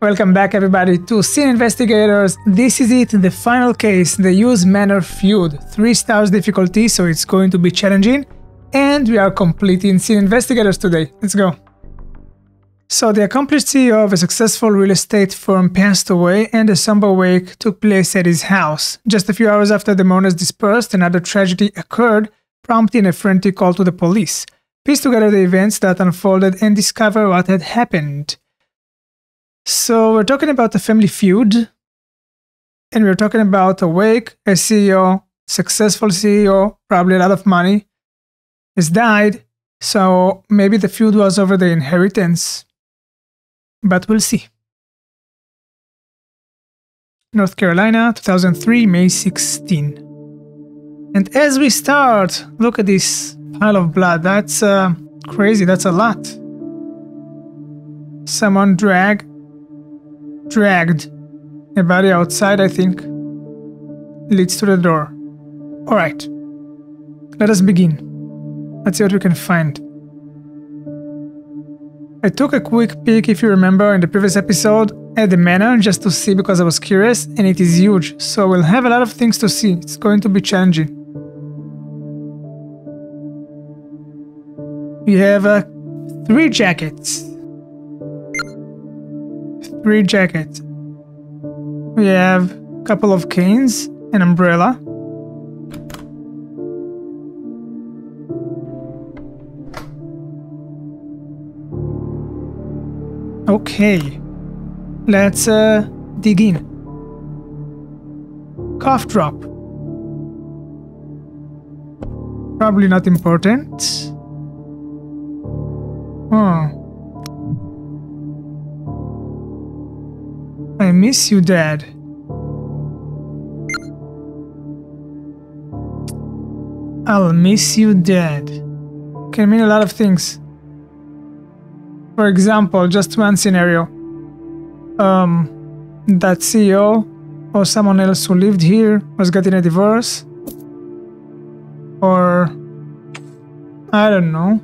Welcome back everybody to Scene Investigators. This is it, the final case, the Hughes Manor feud. 3 stars difficulty, so it's going to be challenging. And we are completing Scene Investigators today. Let's go. So the accomplished CEO of a successful real estate firm passed away and a somber wake took place at his house. Just a few hours after the mourners dispersed, another tragedy occurred, prompting a frantic call to the police. Piece together the events that unfolded and discover what had happened. So we're talking about a family feud, and we're talking about a wake, a CEO, successful CEO, probably a lot of money, has died, so maybe the feud was over the inheritance, but we'll see. North Carolina, 2003, May 16. And as we start, look at this pile of blood. That's crazy, that's a lot. Someone dragged a body outside, I think. Leads to the door. Alright. Let us begin. Let's see what we can find. I took a quick peek, if you remember, in the previous episode at the manor just to see because I was curious, and it is huge, so we'll have a lot of things to see. It's going to be challenging. We have 3 jackets. 3 jackets. We have a couple of canes, an umbrella. Okay, let's dig in. Cough drop. Probably not important. I miss you, Dad. I'll miss you, Dad. Can mean a lot of things. For example, just one scenario. That CEO or someone else who lived here was getting a divorce. Or, I don't know,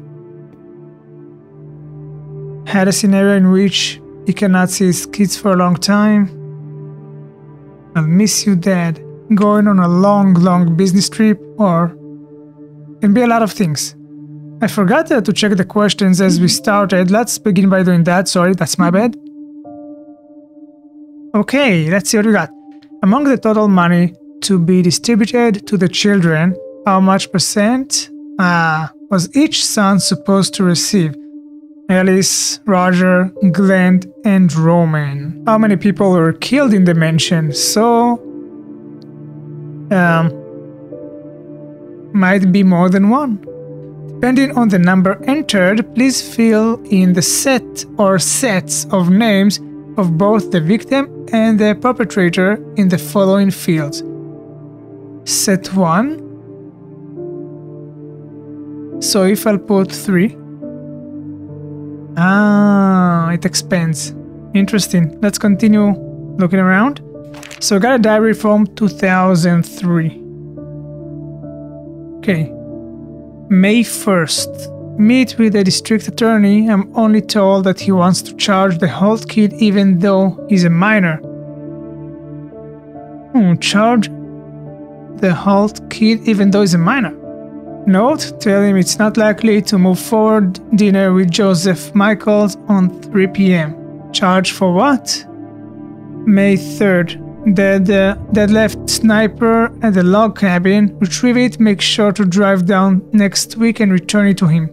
had a scenario in which he cannot see his kids for a long time. I'll miss you, Dad. Going on a long business trip, or can be a lot of things. I forgot to check the questions as we started. Let's begin by doing that. Sorry, that's my bad. Okay, let's see what we got. Among the total money to be distributed to the children, how much percent was each son supposed to receive? Alice, Roger, Glenn, and Roman. How many people were killed in the mansion? So, might be more than one. Depending on the number entered, please fill in the set or sets of names of both the victim and the perpetrator in the following fields. Set 1. So if I'll put 3. It expands. Interesting. Let's continue looking around. So I got a diary from 2003. Okay. May 1st. Meet with the district attorney. I'm only told that he wants to charge the Holt kid even though he's a minor. Charge the Holt kid even though he's a minor. Note, tell him it's not likely to move forward. Dinner with Joseph Michaels on 3 p.m. Charge for what? May 3rd. Dead left sniper at the log cabin. Retrieve it, make sure to drive down next week and return it to him.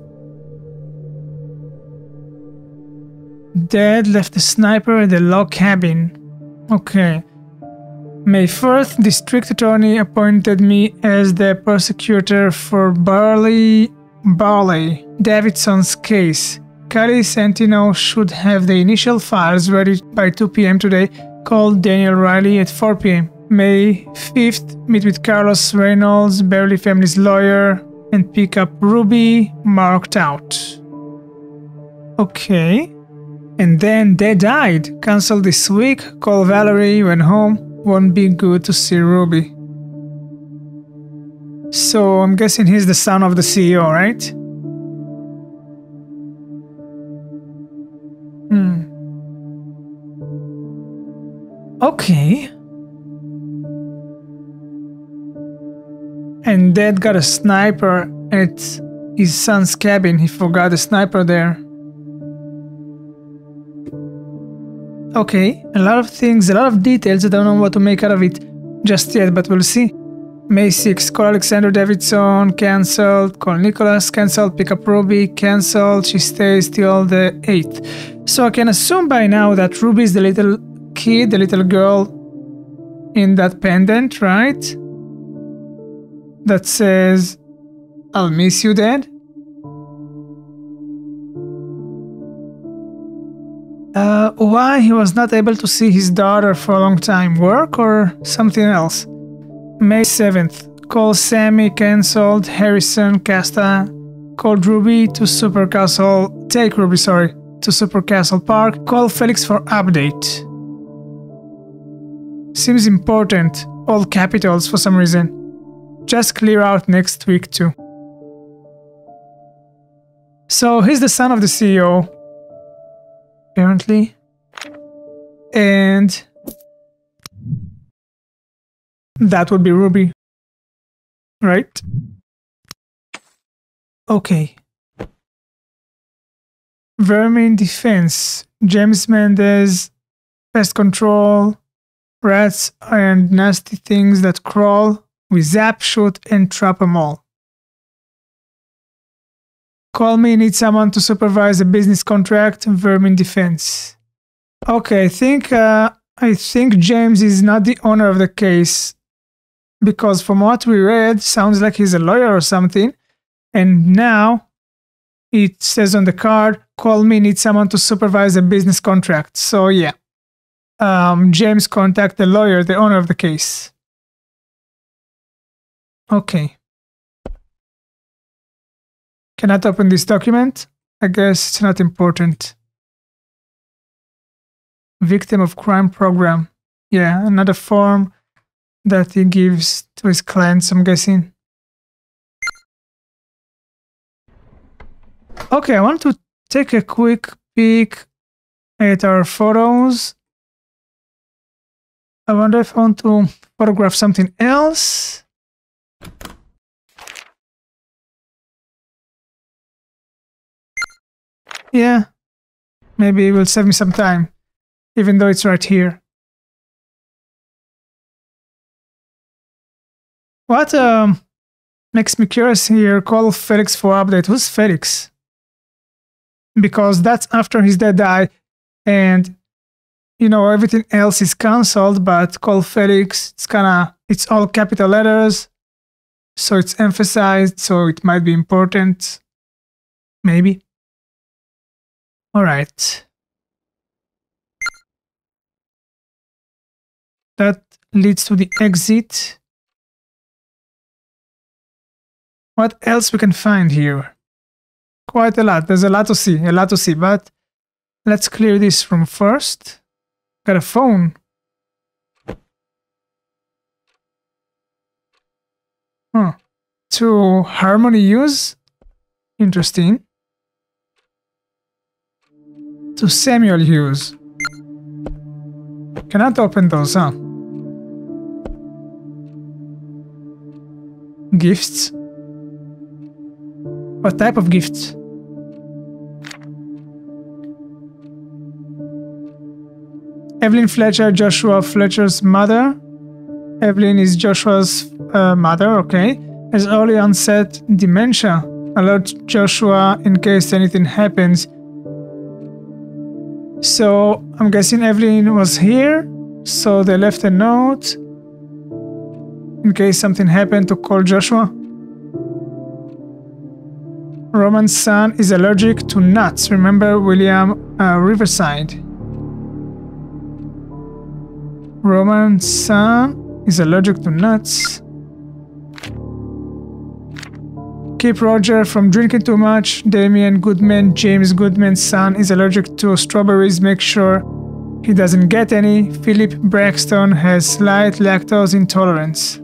Dad left the sniper at the log cabin. Okay. May 4th, District Attorney appointed me as the prosecutor for Barley Davidson's case. Cali Santino should have the initial files ready by 2 p.m. today. Call Daniel Riley at 4 p.m. May 5th, meet with Carlos Reynolds, Beverly family's lawyer, and pick up Ruby marked out. Okay. And then they died. Cancel this week. Call Valerie when home. Won't be good to see Ruby. So I'm guessing he's the son of the CEO, right? Okay. And Dad got a sniper at his son's cabin. He forgot a sniper there. Okay, a lot of things, a lot of details. I don't know what to make out of it just yet, but we'll see. May 6th, call Alexander Davidson, cancelled. Call Nicholas, cancelled. Pick up Ruby, cancelled. She stays till the 8th. So I can assume by now that Ruby is the little kid, the little girl in that pendant, right? That says, I'll miss you, Dad. Why he was not able to see his daughter for a long time? Work or something else? May 7th, call Sammy, cancelled. Harrison, Casta, called Ruby to Super Castle. Take Ruby, sorry, to Super Castle Park. Call Felix for update. Seems important. All capitals for some reason. Just clear out next week too. So he's the son of the CEO, apparently, and that would be Ruby, right? Okay. Vermin defense, James Mendez, pest control, rats and nasty things that crawl. We zap, shoot, and trap them all. Call me, need someone to supervise a business contract, vermin defense. Okay, I think James is not the owner of the case, because from what we read, sounds like he's a lawyer or something, and now it says on the card, call me, need someone to supervise a business contract. So yeah, James contact the lawyer, the owner of the case. Okay. Cannot open this document? I guess it's not important. Victim of crime program. Yeah, another form that he gives to his clients, I'm guessing. Okay, I want to take a quick peek at our photos. I wonder if I want to photograph something else. Yeah, maybe it will save me some time, even though it's right here. What makes me curious here, call Felix for update. Who's Felix? Because that's after his dad died, and you know, everything else is cancelled, but call Felix, it's all capital letters, so it's emphasized, so it might be important. Maybe. All right. That leads to the exit. What else we can find here? Quite a lot. There's a lot to see, but let's clear this room first. Got a phone. Huh. To Harmony use? Interesting. To Samuel Hughes. Cannot open those, huh? Gifts? What type of gifts? Evelyn Fletcher, Joshua Fletcher's mother. Evelyn is Joshua's mother, okay. Has early onset dementia. Alert Joshua in case anything happens. So I'm guessing Evelyn was here, so they left a note in case something happened to call Joshua. Roman's son is allergic to nuts. Remember William Riverside. Roman's son is allergic to nuts. Keep Roger from drinking too much. Damien Goodman, James Goodman's son, is allergic to strawberries. Make sure he doesn't get any. Philip Braxton has slight lactose intolerance.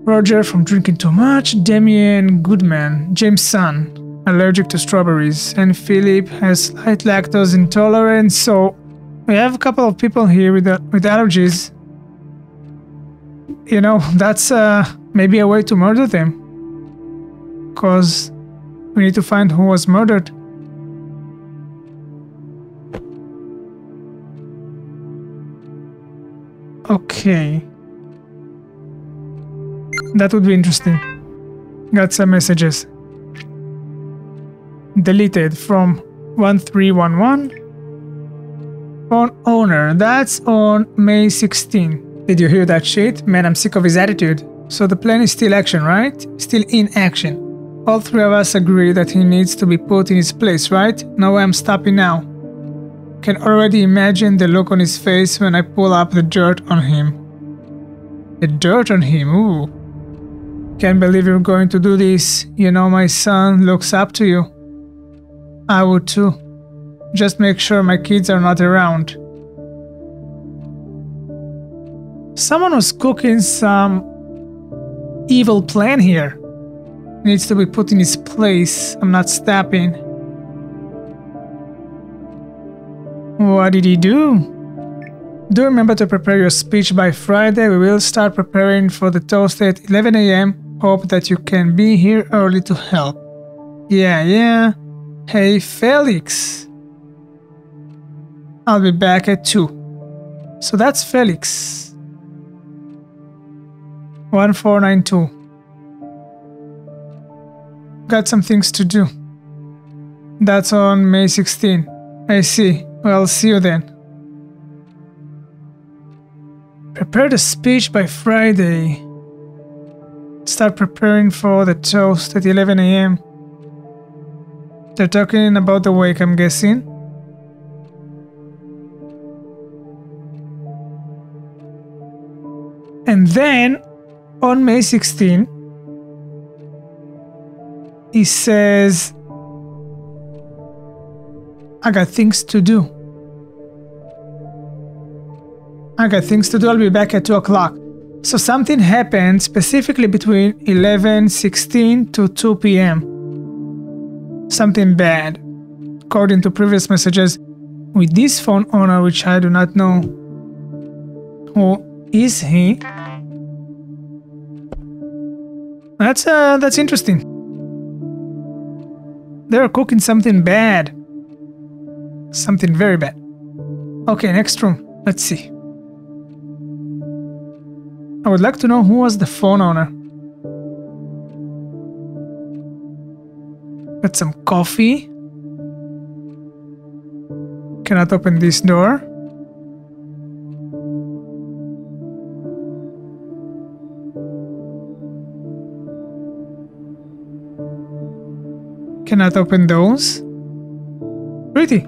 Roger from drinking too much. Damien Goodman, James' son. allergic to strawberries, and Philip has slight lactose intolerance, so we have a couple of people here with allergies. You know, that's maybe a way to murder them. Because we need to find who was murdered. Okay. That would be interesting. Got some messages. Deleted from 1311. Phone owner. That's on May 16. Did you hear that shit? Man, I'm sick of his attitude. So the plan is still action, right? Still in action. All three of us agree that he needs to be put in his place, right? No way I'm stopping now. Can already imagine the look on his face when I pull up the dirt on him. The dirt on him, ooh. Can't believe you're going to do this. You know my son looks up to you. I would too. Just make sure my kids are not around. Someone was cooking some evil plan here. Needs to be put in his place. I'm not stopping. What did he do? Do remember to prepare your speech by Friday. We will start preparing for the toast at 11 AM. Hope that you can be here early to help. Yeah. Hey, Felix. I'll be back at 2. So that's Felix. 1492. Got some things to do. That's on May 16. I see. Well, see you then. Prepare the speech by Friday. Start preparing for the toast at 11 AM. They're talking about the wake, I'm guessing. And then, on May 16, he says, I got things to do. I'll be back at 2 o'clock. So something happened specifically between 11:16 to 2 p.m. Something bad. According to previous messages, with this phone owner, which I do not know. Who is he? That's interesting. They're cooking something bad. Something very bad. Okay, next room. Let's see. I would like to know who was the phone owner. Got some coffee. Cannot open this door. Cannot open those. Pretty.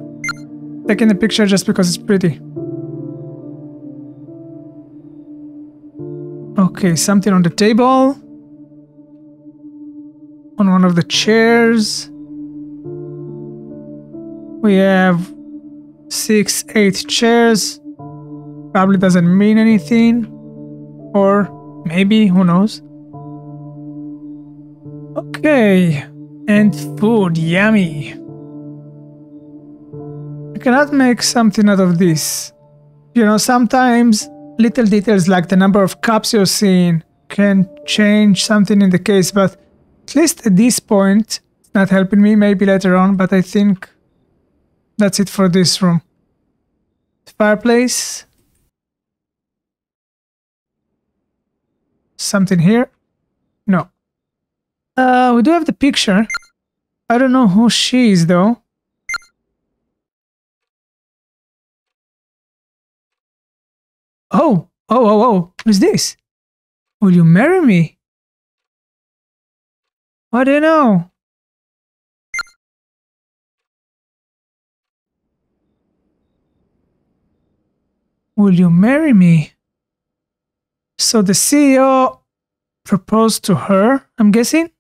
Taking a picture just because it's pretty. Okay, something on the table. On one of the chairs. We have 6, 8 chairs. Probably doesn't mean anything. Or maybe, who knows. Okay. And food, yummy. I cannot make something out of this. You know, sometimes little details like the number of cups you're seeing can change something in the case, but at least at this point, it's not helping me, maybe later on, but I think that's it for this room. Fireplace. Something here? No. We do have the picture. I don't know who she is though. Oh, who's this? Will you marry me? I don't know. Will you marry me? So the CEO proposed to her, I'm guessing?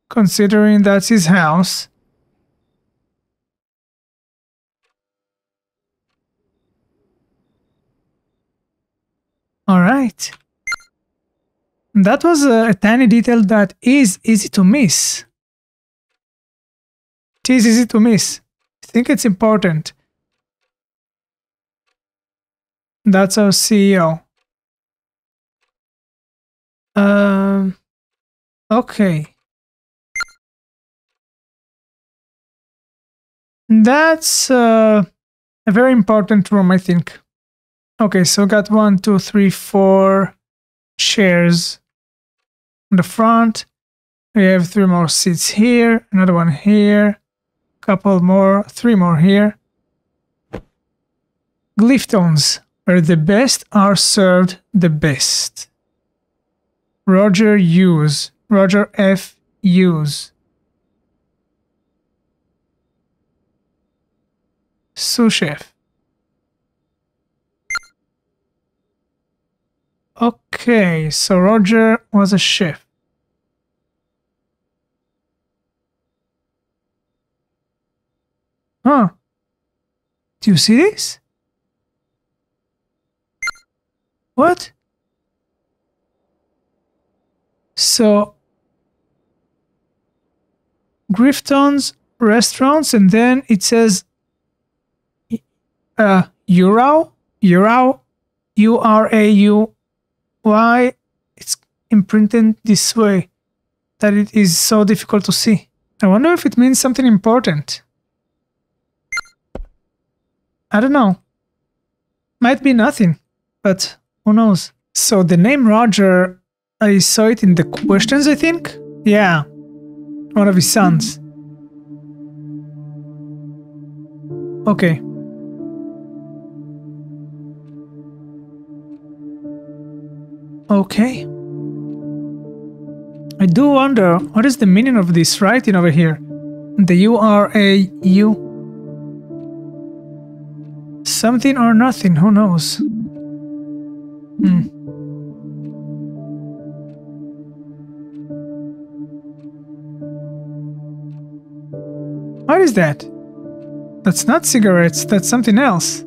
Considering that's his house. All right. That was a tiny detail that is easy to miss. It is easy to miss. I think it's important. That's our CEO. Okay. That's a very important room, I think. Okay, so got 1, 2, 3, 4 chairs in the front. We have 3 more seats here, another one here, couple more, 3 more here. Glyphtones, where the best are served the best. Roger Hughes, Roger F. Hughes. Sous chef. Okay, so Roger was a chef. Huh. Do you see this? What? So, Grifton's restaurants, and then it says Urau, Urauy. It's imprinted this way that it is so difficult to see. I wonder if it means something important. I don't know. Might be nothing, but who knows? So the name Roger, I saw it in the questions, I think? Yeah, one of his sons. Okay. Okay. I do wonder, what is the meaning of this writing over here? The URAU? Something or nothing, who knows? What is that? That's not cigarettes, that's something else.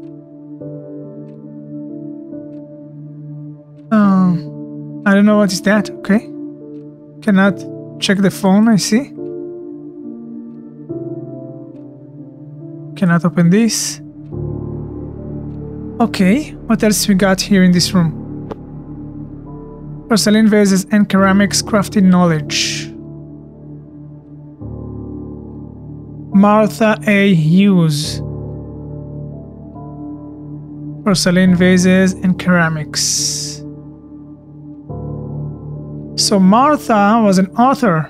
I don't know what is that, okay? Cannot check the phone, I see. Cannot open this. Okay, what else we got here in this room? Porcelain vases and ceramics crafting knowledge. Martha A. Hughes. Porcelain vases and ceramics. So Martha was an author.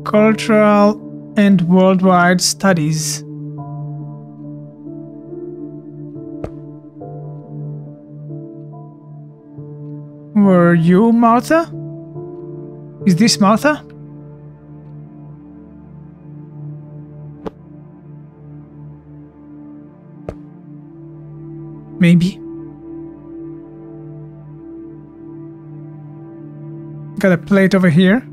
Cultural and worldwide studies. Were you Martha? Is this Martha? Maybe. Got a plate over here.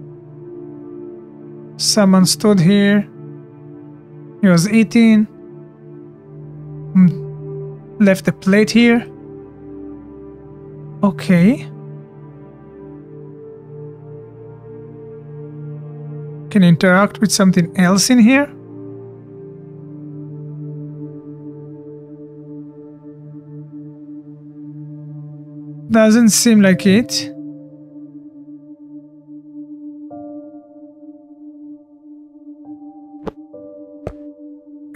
Someone stood here. He was eating. Left the plate here. Okay. Can interact with something else in here? Doesn't seem like it.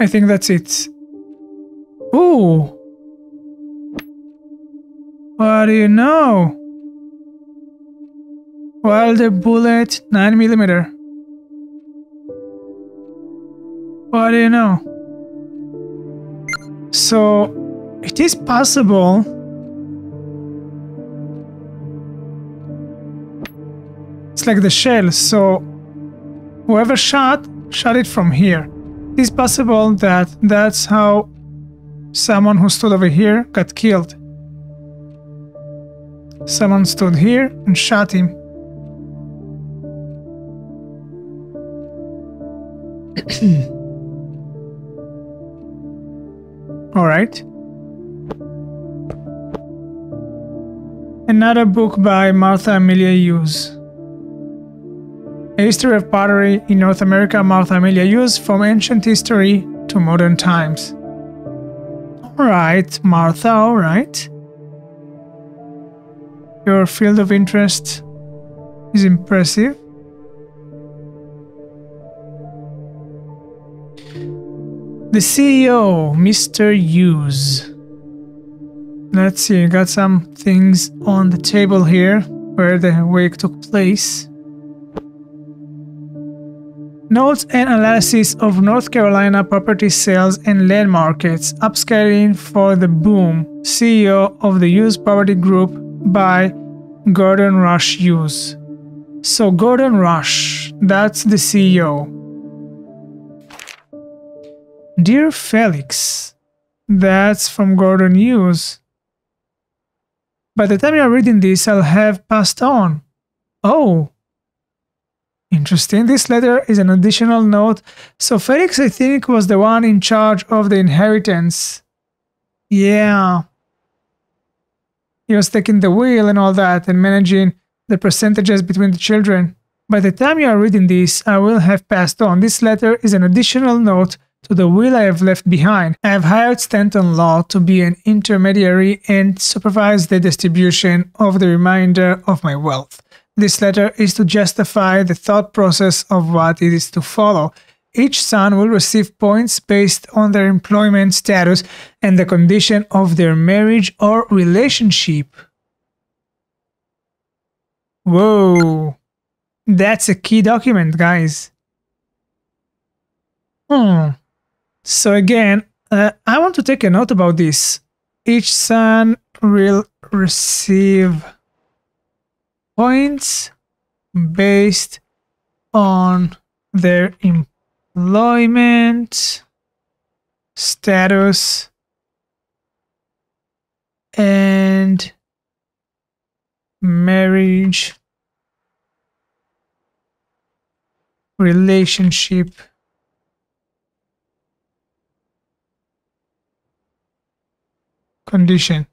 I think that's it. Ooh! What do you know? Wilder bullet 9mm. What do you know? So, it is possible it's like the shell, so whoever shot it from here. It is possible that that's how someone who stood over here got killed. Someone stood here and shot him. All right. Another book by Martha Amelia Hughes. A History of Pottery in North America, Martha Amelia Hughes, from ancient history to modern times. Alright, Martha, alright. Your field of interest is impressive. The CEO, Mr. Hughes. Let's see, got some things on the table here where the wake took place. Notes and analysis of North Carolina property sales and land markets. Upscaling for the boom. CEO of the Hughes Property Group by Gordon Rush Hughes. So Gordon Rush, that's the CEO. Dear Felix, that's from Gordon Hughes. By the time you're reading this, I'll have passed on. Oh. Interesting. This letter is an additional note. So Felix, I think, was the one in charge of the inheritance. Yeah. He was taking the wheel and all that and managing the percentages between the children. By the time you are reading this, I will have passed on. This letter is an additional note to the will I have left behind. I have hired Stanton Law to be an intermediary and supervise the distribution of the remainder of my wealth. This letter is to justify the thought process of what it is to follow. Each son will receive points based on their employment status and the condition of their marriage or relationship. Whoa, that's a key document, guys. So again, I want to take a note about this. Each son will receive points based on their employment status and marriage relationship condition.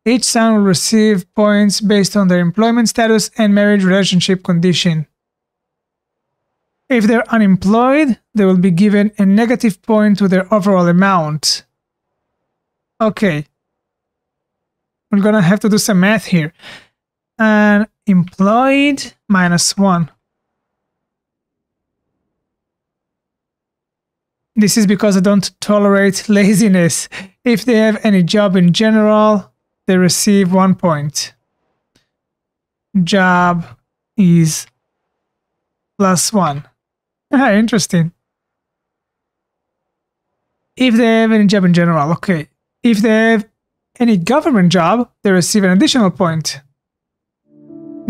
Each son will receive points based on their employment status and marriage relationship condition. If they're unemployed, they will be given a negative point to their overall amount. Okay. We're gonna have to do some math here. Unemployed -1. This is because I don't tolerate laziness. If they have any job in general, they receive 1 point. Job is +1. Interesting. If they have any job in general, okay. If they have any government job, they receive an additional point.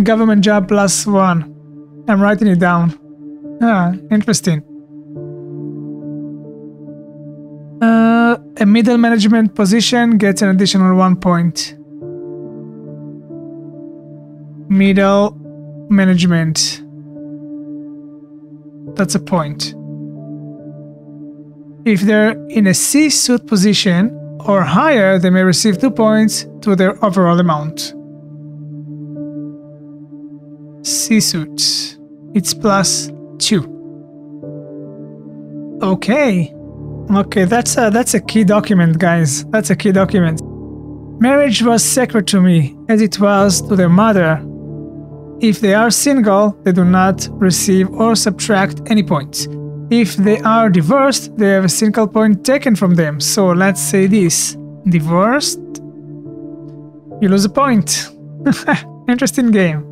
Government job +1. I'm writing it down. Interesting. A middle management position gets an additional 1 point. Middle management. That's a point. If they're in a C-suite position or higher, they may receive 2 points to their overall amount. C-suite. It's +2. Okay. Okay, that's a key document, guys. That's a key document. Marriage was sacred to me, as it was to their mother. If they are single, they do not receive or subtract any points. If they are divorced, they have a single point taken from them. So let's say this. Divorced, you lose a point. Interesting game.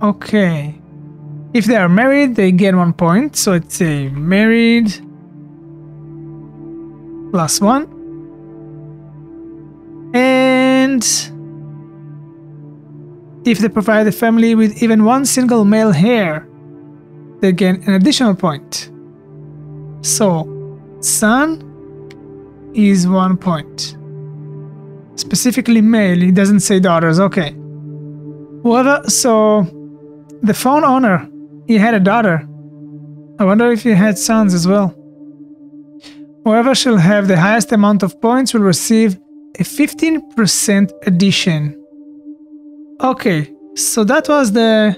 Okay. If they are married, they get 1 point. So it's a married +1. And if they provide the family with even 1 single male heir, they gain an additional point. So, son is 1 point. Specifically male, he doesn't say daughters, okay. Whatever, so the phone owner, he had a daughter. I wonder if he had sons as well. Whoever shall have the highest amount of points will receive a 15% addition. Okay, so that was the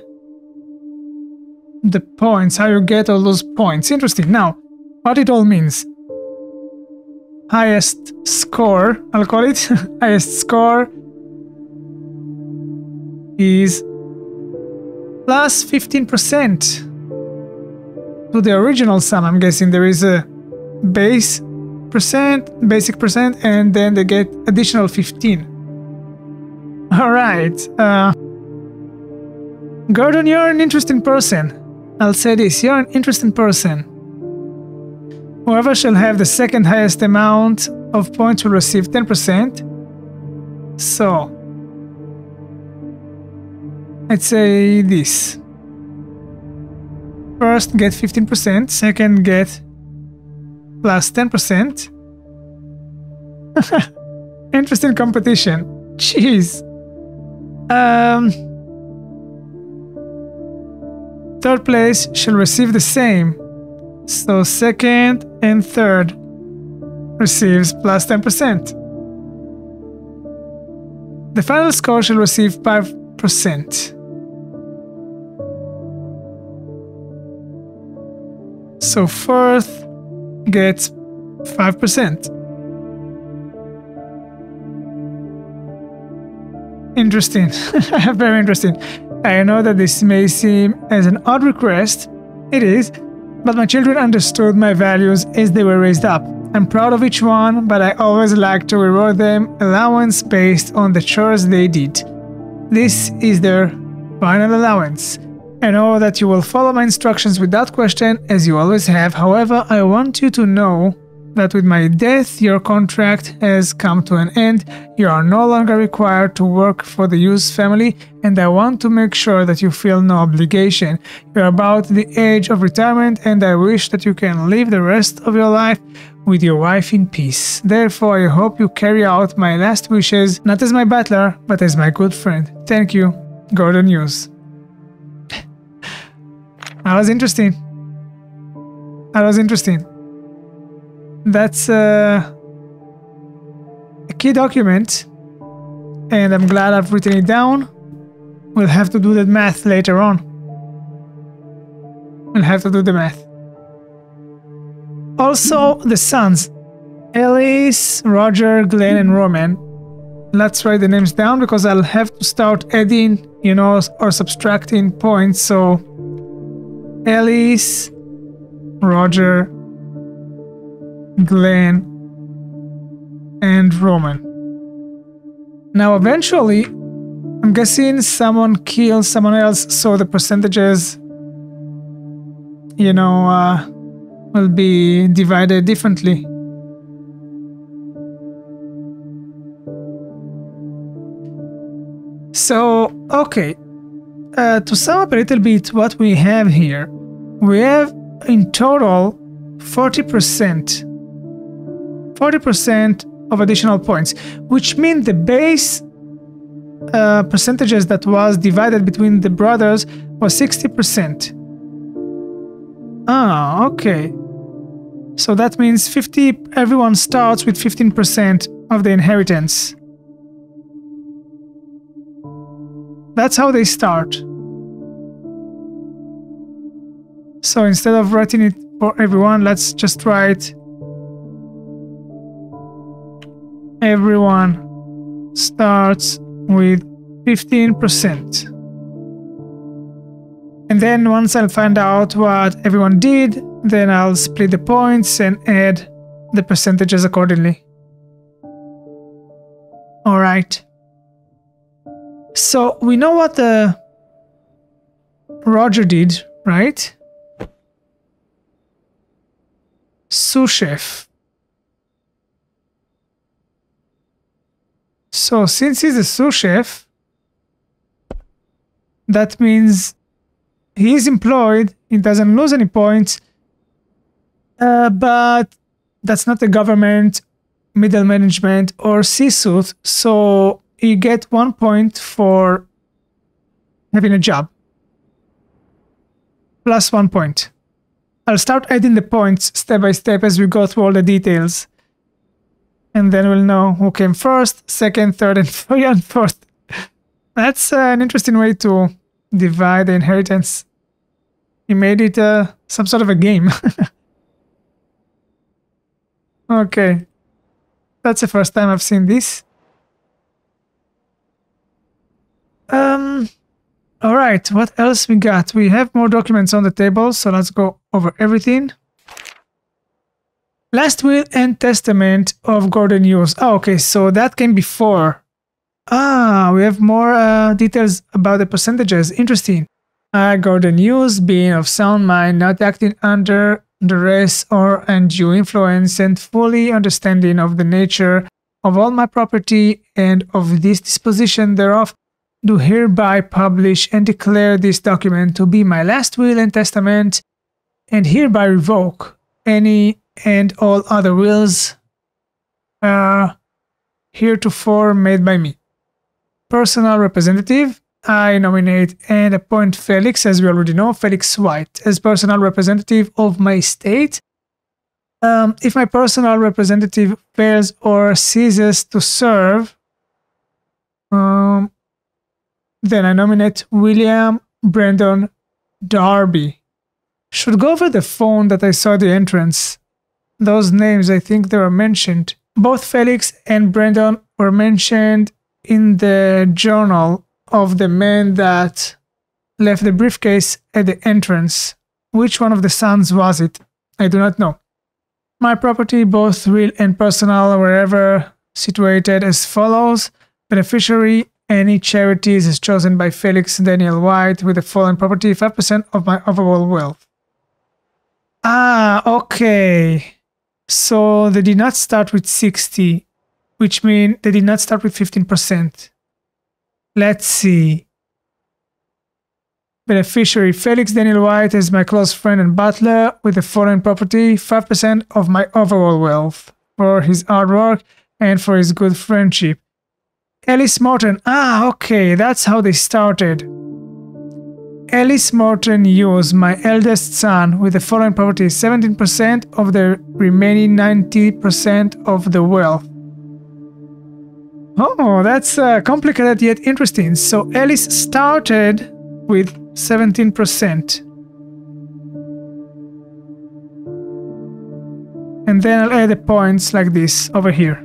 points, how you get all those points. Interesting. Now, what it all means. Highest score, I'll call it. Highest score is plus 15% to the original sum. I'm guessing there is a basic percent, and then they get additional 15. All right. Gordon, you're an interesting person. I'll say this, you're an interesting person. Whoever shall have the second highest amount of points will receive 10%. So, let's say this. First get 15%, second get plus 10%. Interesting competition. Jeez. Third place shall receive the same. So second and third receives plus 10%. The final score shall receive 5%. So fourth gets 5%. Interesting. Very interesting. I know that this may seem as an odd request. It is. But my children understood my values as they were raised up. I'm proud of each one, but I always like to reward them allowance based on the chores they did. This is their final allowance. I know that you will follow my instructions without question, as you always have. However, I want you to know that with my death, your contract has come to an end. You are no longer required to work for the Hughes family, and I want to make sure that you feel no obligation. You're about the age of retirement, and I wish that you can live the rest of your life with your wife in peace. Therefore, I hope you carry out my last wishes, not as my butler, but as my good friend. Thank you, Gordon Hughes. That was interesting. That was interesting. That's a key document, and I'm glad I've written it down. We'll have to do the math later on. We'll have to do the math. Also, the sons. Alice, Roger, Glenn, and Roman. Let's write the names down because I'll have to start adding, or subtracting points. So, Alice, Roger, Glenn, and Roman. Now, eventually, I'm guessing someone kills someone else, so the percentages, will be divided differently. So, okay, to sum up a little bit what we have here, we have in total 40% of additional points, which means the base percentages that was divided between the brothers was 60%. Ah, okay. So that means everyone starts with 15% of the inheritance. That's how they start. So instead of writing it for everyone, let's just write everyone starts with 15%. And then once I'll find out what everyone did, then I'll split the points and add the percentages accordingly. All right. So we know what Roger did, right? Sous chef. So since he's a sous chef, that means he is employed, he doesn't lose any points, but that's not the government, middle management, or C-suite, so you get 1 point for having a job. Plus 1 point. I'll start adding the points step by step as we go through all the details. And then we'll know who came first, second, third, and fourth. That's an interesting way to divide the inheritance. He made it some sort of a game. Okay. That's the first time I've seen this. Alright, what else we got? We have more documents on the table, so let's go over everything. Last will and testament of Gordon Hughes. Oh, okay, so that came before. Ah, we have more details about the percentages. Interesting. Gordon Hughes, being of sound mind, not acting under duress or undue influence, and fully understanding of the nature of all my property and of this disposition thereof, do hereby publish and declare this document to be my last will and testament, and hereby revoke any and all other wills heretofore made by me. Personal representative, I nominate and appoint Felix, as we already know, Felix White, as personal representative of my estate. If my personal representative fails or ceases to serve, then I nominate William Brandon Darby. Should go over the phone that I saw at the entrance. Those names, I think they were mentioned. Both Felix and Brandon were mentioned in the journal of the man that left the briefcase at the entrance. Which one of the sons was it? I do not know. My property, both real and personal, wherever situated as follows. Beneficiary, any charities is chosen by Felix Daniel White with the following property, 5% of my overall wealth. Ah, okay. So they did not start with 60, which means they did not start with 15%. Let's see. Beneficiary, Felix Daniel White is my close friend and butler with the following property, 5% of my overall wealth for his hard work and for his good friendship. Ellis Morton. Ah, okay, that's how they started. Ellis Morton Hughes, my eldest son, with the following property, 17% of the remaining 90% of the wealth. Oh, that's complicated yet interesting. So Ellis started with 17%. And then I'll add the points like this over here.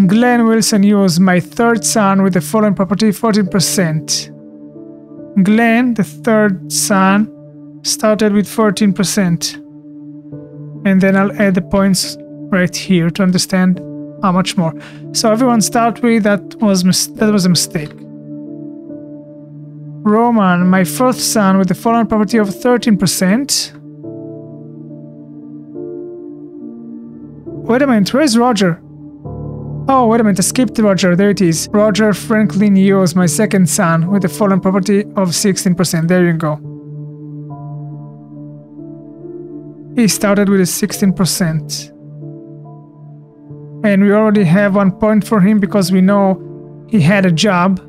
Glenn Wilson Hughes, my third son, with the following property, 14%. Glenn, the third son, started with 14%. And then I'll add the points right here to understand how much more. So everyone start with that was a mistake. Roman, my fourth son, with the following property of 13%. Wait a minute, where's Roger? Oh, wait a minute, I skipped Roger, there it is. Roger Franklin Hughes, my second son, with the following property of 16%. There you go. He started with a 16%. And we already have 1 point for him because we know he had a job.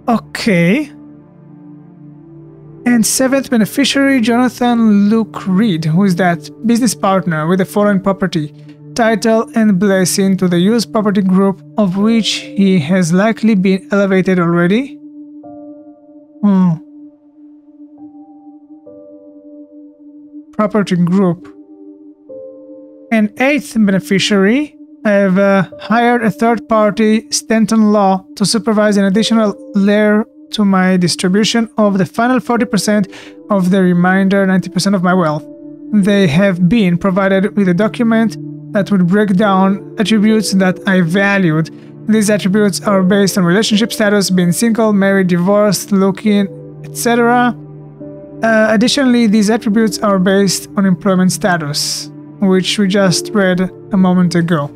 Okay. And seventh beneficiary, Jonathan Luke Reed, who is that? Business partner with the following property, title and blessing to the Hughes property group, of which he has likely been elevated already. Property group. And eighth beneficiary, I have hired a third party, Stanton Law, to supervise an additional layer to my distribution of the final 40% of the remainder 90% of my wealth. They have been provided with a document that would break down attributes that I valued. These attributes are based on relationship status, being single, married, divorced, looking, etc. Additionally, these attributes are based on employment status, which we just read a moment ago.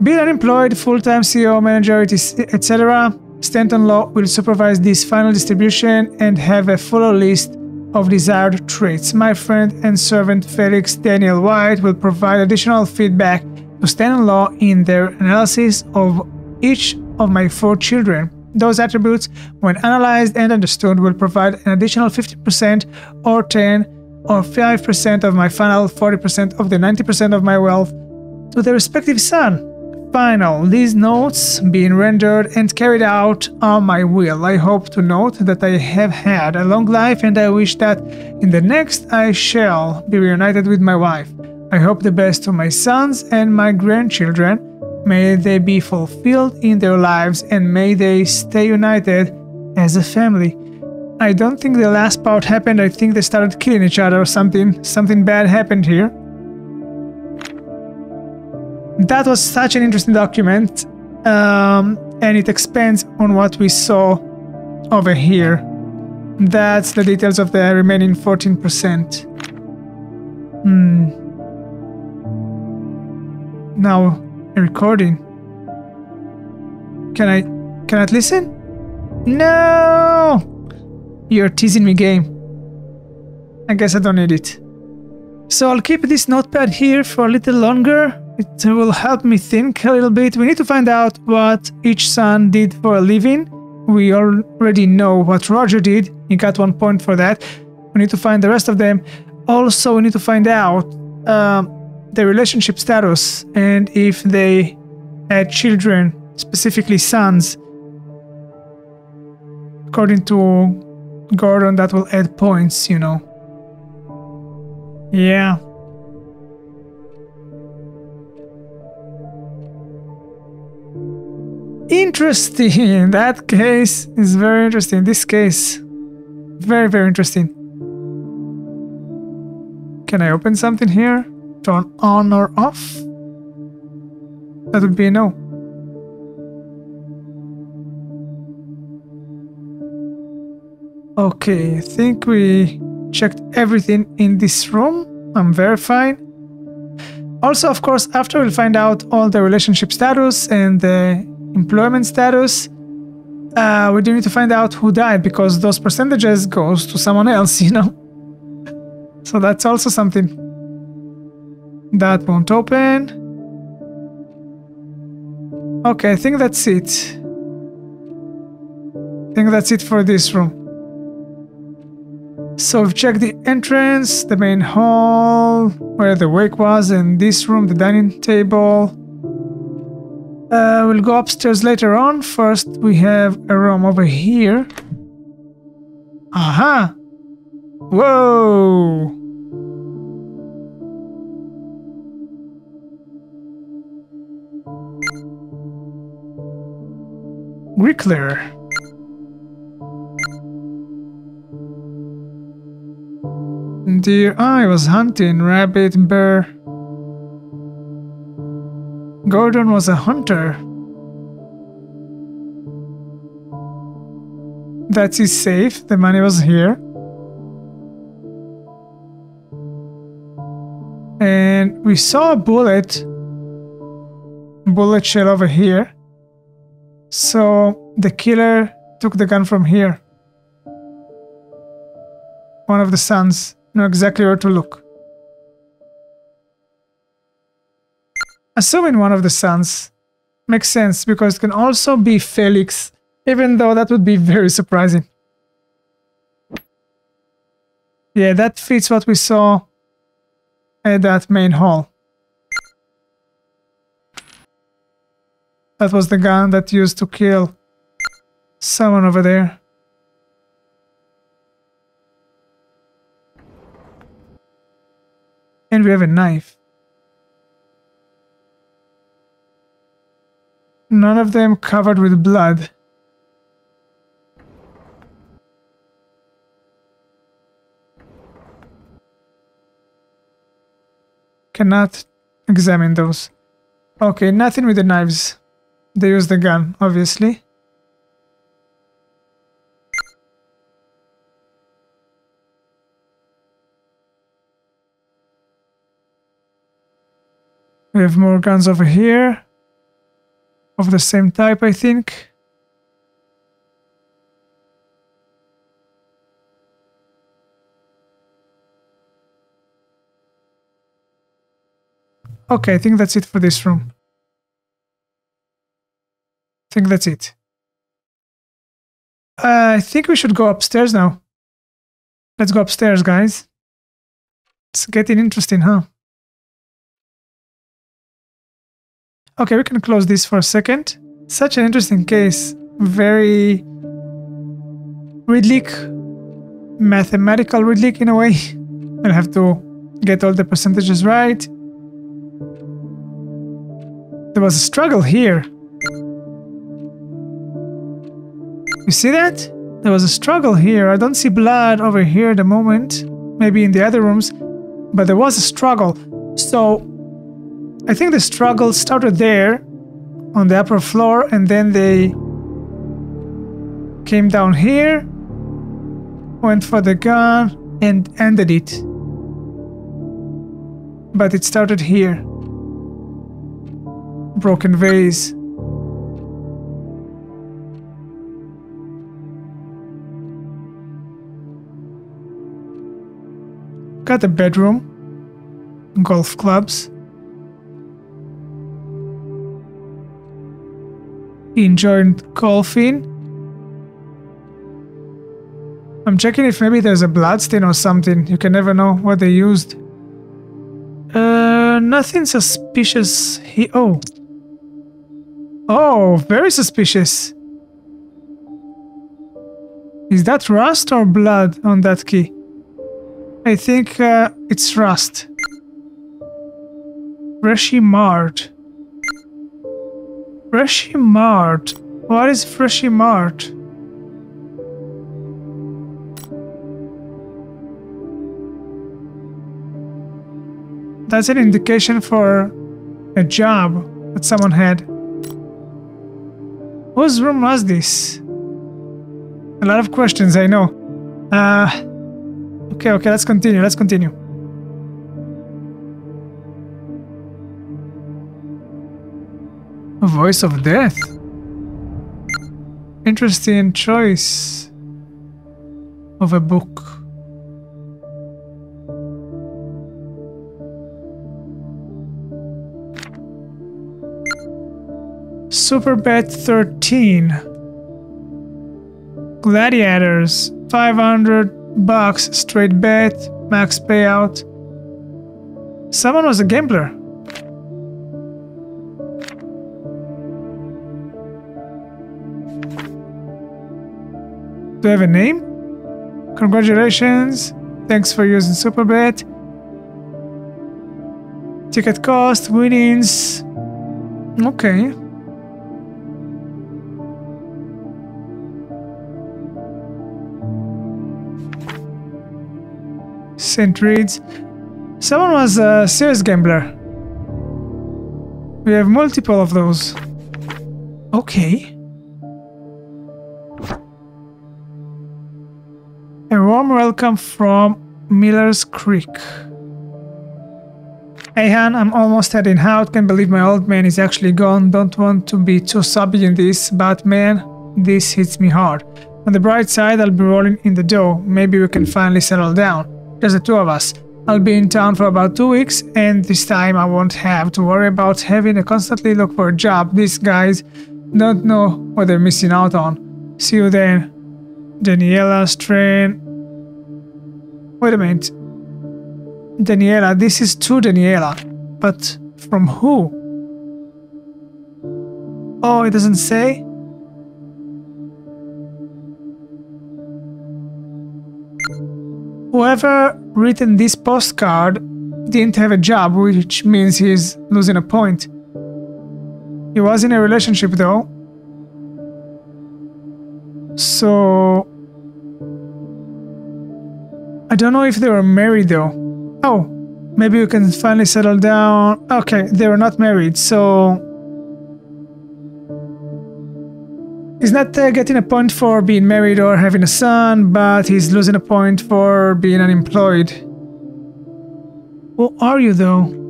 Being unemployed, full-time CEO, manager, etc. Stanton Law will supervise this final distribution and have a fuller list of desired traits. My friend and servant Felix Daniel White will provide additional feedback to stand in law in their analysis of each of my 4 children. Those attributes, when analyzed and understood, will provide an additional 50% or 10 or 5% of my final 40% of the 90% of my wealth to the respective son. Final, these notes being rendered and carried out on my will. I hope to note that I have had a long life, and I wish that in the next I shall be reunited with my wife. I hope the best to my sons and my grandchildren. May they be fulfilled in their lives, and may they stay united as a family. I don't think the last part happened. I think they started killing each other or something. Something bad happened here. That was such an interesting document, and it expands on what we saw over here. That's the details of the remaining 14%. Now, a recording. Can I listen? No! You're teasing me, game. I guess I don't need it. So I'll keep this notepad here for a little longer. It will help me think a little bit. We need to find out what each son did for a living. We already know what Roger did. He got 1 point for that. We need to find the rest of them. Also, we need to find out the relationship status and if they had children, specifically sons. According to Gordon, that will add points, you know. Yeah. Interesting. That case is very interesting. This case, very, very interesting. Can I open something here? Turn on or off? That would be a no. Okay, I think we checked everything in this room. I'm verified. Also, of course, after we'll find out all the relationship status and the employment status, we do need to find out who died, because those percentages goes to someone else, you know. So that's also something. That won't open. Okay, I think that's it. I think that's it for this room. So we've checked the entrance, the main hall, where the wake was, and this room, the dining table. We'll go upstairs later on. First, we have a room over here. Aha! Whoa! Grickler. Deer. I was hunting rabbit, bear. Gordon was a hunter. That's his safe. The money was here. And we saw a bullet shell over here. So the killer took the gun from here. One of the sons knew exactly where to look. Assuming one of the sons makes sense, because it can also be Felix, even though that would be very surprising. Yeah, that fits what we saw at that main hall. That was the gun that used to kill someone over there. And we have a knife. None of them covered with blood. Cannot examine those. Okay, nothing with the knives. They use the gun, obviously. We have more guns over here. Of the same type, I think. Okay, I think that's it for this room. I think that's it. I think we should go upstairs now. Let's go upstairs, guys. It's getting interesting, huh? Okay, we can close this for a second. Such an interesting case. Very Riddick, mathematical Riddick in a way. I'll have to get all the percentages right. There was a struggle here. You see that? There was a struggle here. I don't see blood over here at the moment. Maybe in the other rooms. But there was a struggle. So I think the struggle started there on the upper floor, and then they came down here, went for the gun, and ended it. But it started here. Broken vase. Got a bedroom. Golf clubs. He enjoyed golfing. I'm checking if maybe there's a bloodstain or something. You can never know what they used. Nothing suspicious here. Oh. Oh, very suspicious. Is that rust or blood on that key? I think it's rust. Freshly marred. Freshly marred. What is freshly marred? That's an indication for a job that someone had. Whose room was this? A lot of questions, I know. Okay, let's continue, A voice of death. Interesting choice of a book. Super bet 13. Gladiators. $500 straight bet. Max payout. Someone was a gambler. Do I have a name? Congratulations. Thanks for using Superbet. Ticket cost, winnings. Okay. St. Reed's. Someone was a serious gambler. We have multiple of those. Okay. A warm welcome from Miller's Creek. Hey Han, I'm almost heading out. Can't believe my old man is actually gone. Don't want to be too soppy in this, but man, this hits me hard. On the bright side, I'll be rolling in the dough. Maybe we can finally settle down. Just the two of us. I'll be in town for about 2 weeks, and this time I won't have to worry about having to constantly look for a job. These guys don't know what they're missing out on. See you then. Daniela Strain. Wait a minute. Daniela, this is to Daniela. But from who? Oh, it doesn't say? Whoever written this postcard didn't have a job, which means he's losing a point. He was in a relationship though. So I don't know if they were married though. Oh, maybe we can finally settle down. Okay, they were not married, so he's not getting a point for being married or having a son, but he's losing a point for being unemployed. Who are you though?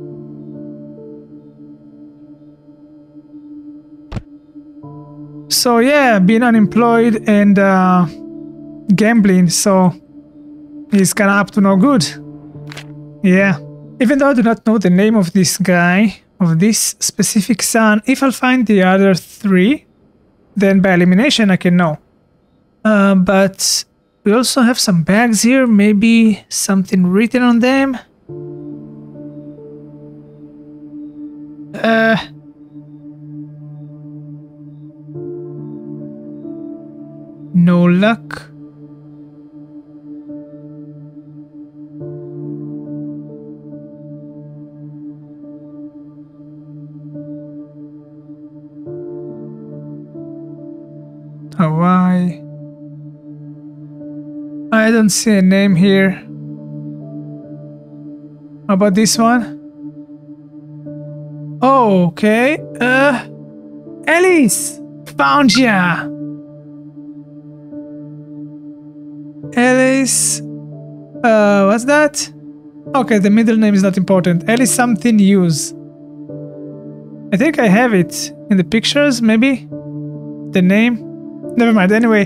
So yeah, being unemployed and gambling, so he's kinda up to no good. Yeah, Even though I do not know the name of this guy, of this specific son, if I'll find the other 3, then by elimination I can know. But we also have some bags here, maybe something written on them. No luck. Hawaii. I don't see a name here. How about this one? Oh, okay. Alice! Found ya! Alice... what's that? Okay, the middle name is not important. Alice something use. I think I have it in the pictures, maybe? The name? Never mind, anyway,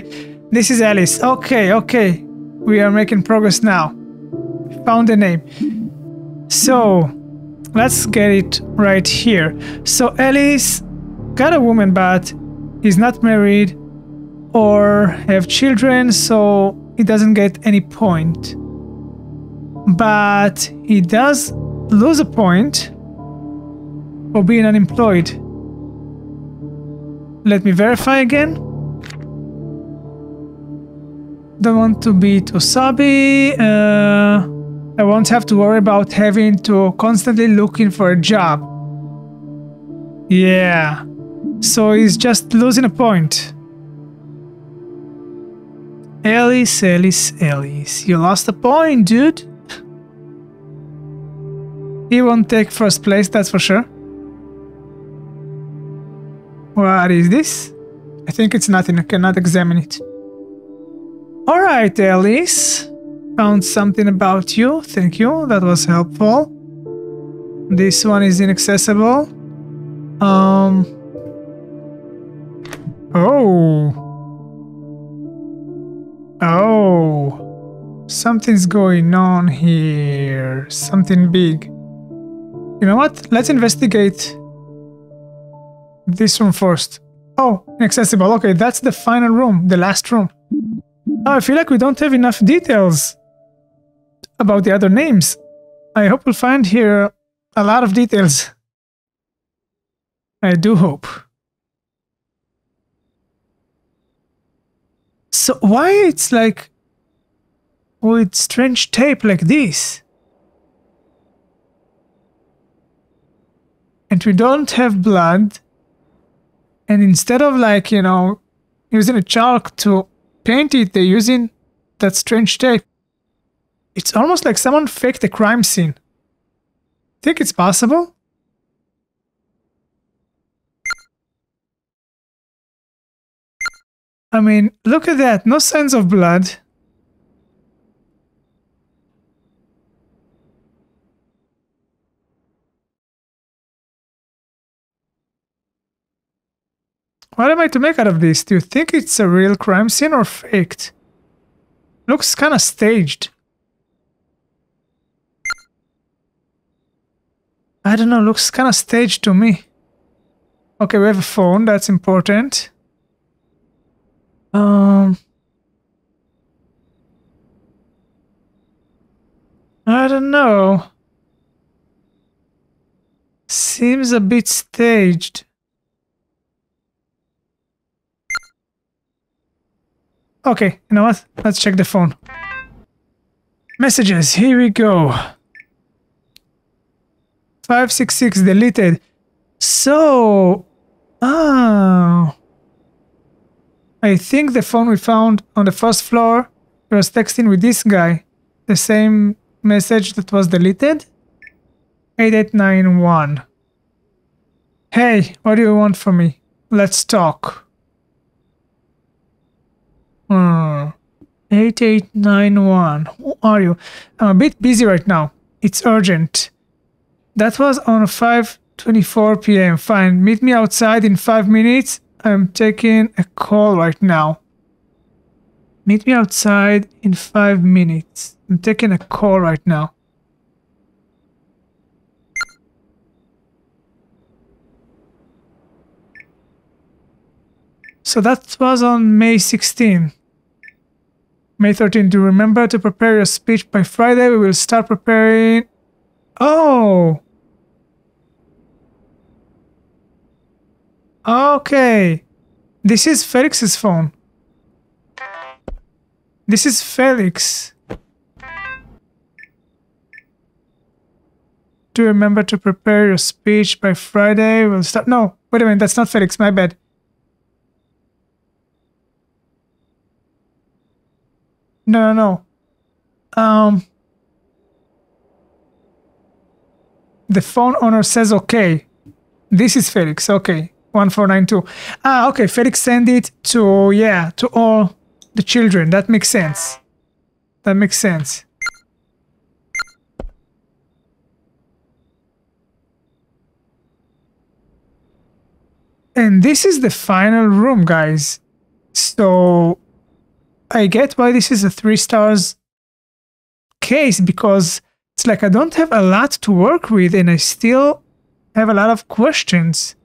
this is Alice. Okay, okay. We are making progress now. Found the name. So, let's get it right here. So Alice got a woman, but he's not married or have children, so he doesn't get any point. But he does lose a point for being unemployed. Let me verify again. Don't want to be too sobby. I won't have to worry about having to constantly looking for a job. Yeah. So he's just losing a point. Alice, Alice, Alice. You lost a point, dude. He won't take first place, that's for sure. What is this? I think it's nothing. I cannot examine it. Alright, Alice. Found something about you. Thank you. That was helpful. This one is inaccessible. Oh. Oh. Something's going on here. Something big. You know what? Let's investigate this room first. Oh, inaccessible. Okay, that's the final room. The last room. Oh, I feel like we don't have enough details about the other names. I hope we'll find here a lot of details. I do hope. So why it's like with strange tape like this? And we don't have blood. And instead of like, you know, using a chalk to paint it, they're using that strange tape. It's almost like someone faked a crime scene. Think it's possible? I mean, look at that. No signs of blood. What am I to make out of this? Do you think it's a real crime scene or faked? Looks kind of staged. I don't know, looks kind of staged to me. Okay, we have a phone, that's important. I don't know. Seems a bit staged. Okay, you know what? Let's check the phone. Messages, here we go. 566 deleted. So, oh, I think the phone we found on the first floor was texting with this guy. The same message that was deleted. 8891. Hey, what do you want from me? Let's talk. 8891. Who are you? I'm a bit busy right now. It's urgent. That was on 5:24 p.m. Fine, meet me outside in 5 minutes. I'm taking a call right now. Meet me outside in 5 minutes. I'm taking a call right now. So that was on May 16. May 13, do remember to prepare your speech by Friday. We will start preparing. Oh! Okay. This is Felix's phone. This is Felix. Do remember to prepare your speech by Friday. We'll start. No, wait a minute. That's not Felix. My bad. No. The phone owner says okay. This is Felix. Okay. 1492. Ah, okay. Felix sent it to, yeah, to all the children. That makes sense. That makes sense. And this is the final room, guys. So I get why this is a 3 stars case, because it's like I don't have a lot to work with and I still have a lot of questions.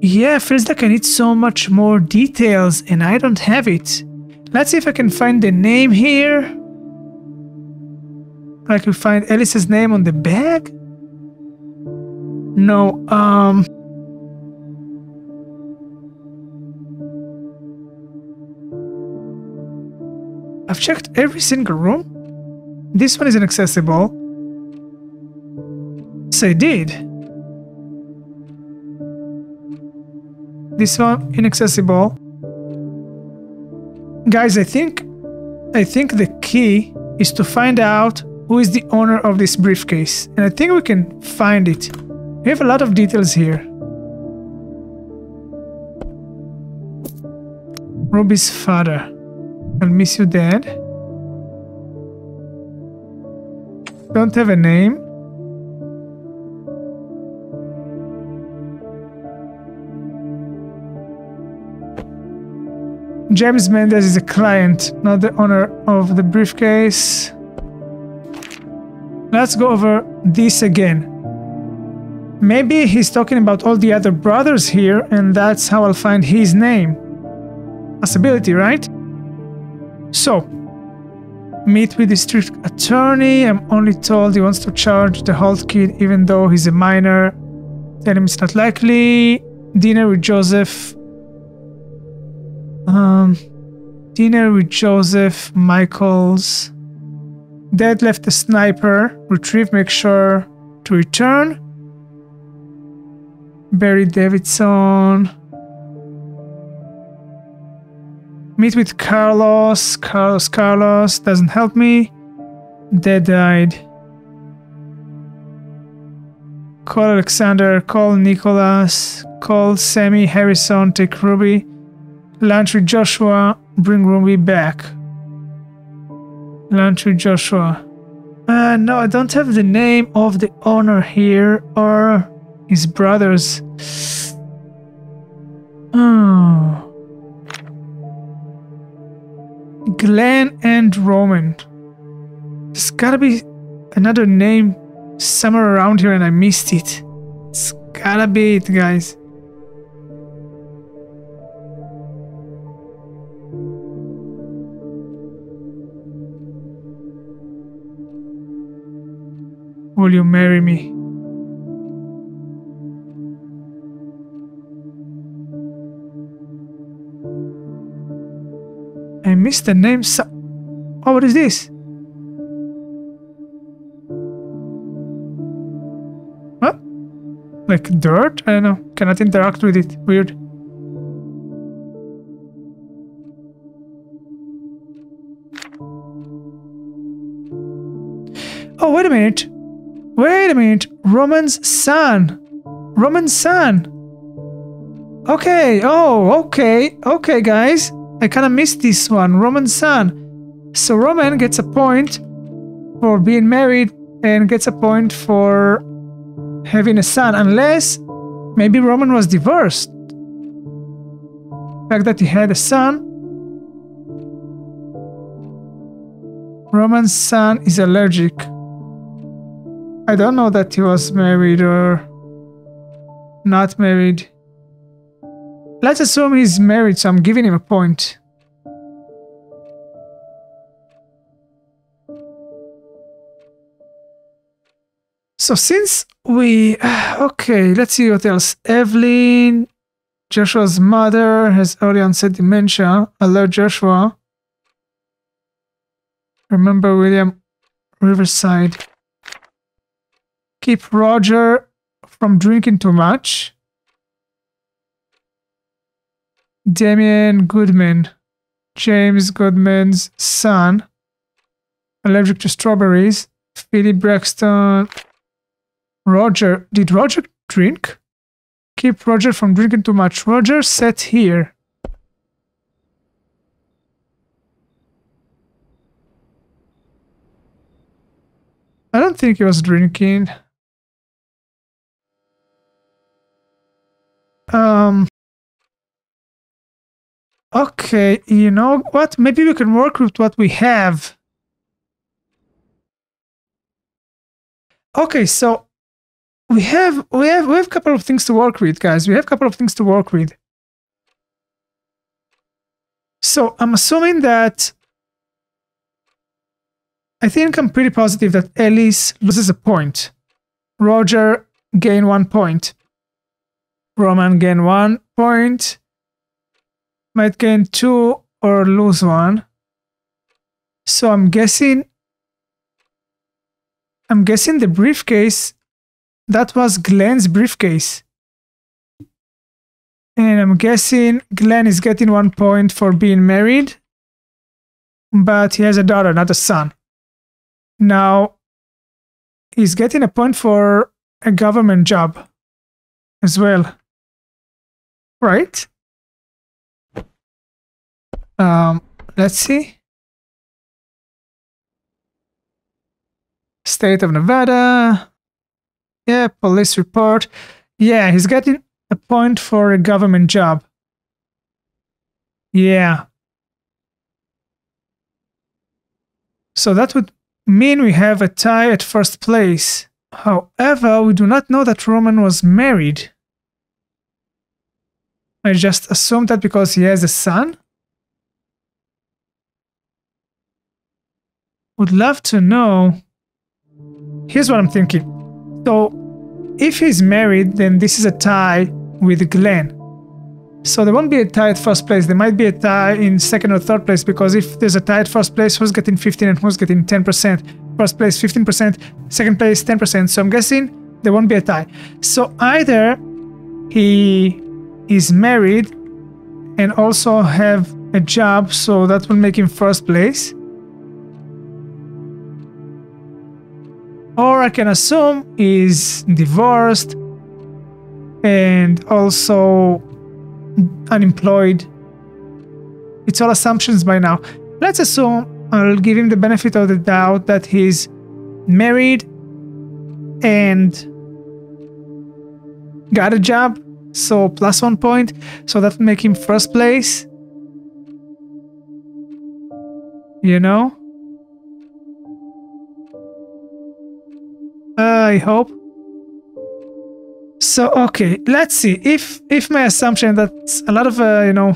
Yeah, feels like I need so much more details and I don't have it. Let's see if I can find the name here. I can find Alice's name on the bag. No, I've checked every single room. This one is inaccessible. Yes, I did. This one inaccessible. Guys, I think the key is to find out who is the owner of this briefcase. And I think we can find it. We have a lot of details here. Ruby's father. I'll miss you, Dad. Don't have a name. James Mendez is a client, not the owner of the briefcase. Let's go over this again. Maybe he's talking about all the other brothers here, and that's how I'll find his name. Possibility, right? So, meet with district attorney. I'm only told he wants to charge the Holt kid even though he's a minor. Tell him it's not likely. Dinner with Joseph. Dinner with Joseph Michaels. Dad left the sniper. Retrieve, make sure to return. Barry Davidson. Meet with Carlos. Carlos doesn't help me. Dad died. Call Alexander. Call Nicholas. Call Sammy Harrison. Take Ruby. Lunch with Joshua. Bring Ruby back. Lunch with Joshua. No, I don't have the name of the owner here or his brothers. Oh. Glenn and Roman. There's gotta be another name somewhere around here and I missed it. It's gotta be it, guys. Will you marry me? I missed the name. Oh, what is this? What? Like dirt? I don't know. Cannot interact with it. Weird. Oh, wait a minute. Wait a minute. Roman's son. Roman's son. Okay. Oh, okay. Okay, guys. I kind of missed this one. Roman's son. So Roman gets a point for being married and gets a point for having a son. Unless maybe Roman was divorced. The fact that he had a son. Roman's son is allergic. I don't know that he was married or... Not married. Let's assume he's married, so I'm giving him a point. So since we... Okay, let's see what else. Evelyn, Joshua's mother, has early onset dementia. Alert Joshua. Remember William, Riverside. Keep Roger from drinking too much. Damien Goodman, James Goodman's son, allergic to strawberries. Philip Braxton. Roger, did Roger drink? Keep Roger from drinking too much. Roger sat here. I don't think he was drinking. Okay, you know what? Maybe we can work with what we have. Okay, so we have a couple of things to work with, guys. We have a couple of things to work with. So I'm assuming that I think I'm pretty positive that Ellis loses a point. Roger gain 1 point. Roman gain 1 point. Might gain 2 or lose 1. So I'm guessing the briefcase, that was Glenn's briefcase. And I'm guessing Glenn is getting 1 point for being married, but he has a daughter, not a son. Now, he's getting a point for a government job as well. Right? Let's see. State of Nevada. Yeah, police report. Yeah, he's getting a point for a government job. Yeah. So that would mean we have a tie at first place. However, we do not know that Roman was married. I just assumed that because he has a son. Would love to know. Here's what I'm thinking. So, if he's married, then this is a tie with Glenn. So there won't be a tie at first place. There might be a tie in second or third place, because if there's a tie at first place, who's getting 15 and who's getting 10%? First place 15%, second place 10%. So I'm guessing there won't be a tie. So either he is married and also have a job, so that will make him first place. Or I can assume he's divorced and also unemployed. It's all assumptions by now. Let's assume, I'll give him the benefit of the doubt, that he's married and got a job, so plus 1 point, so that would make him first place. You know? I hope. So, okay, let's see. If my assumption, that's a lot of, you know,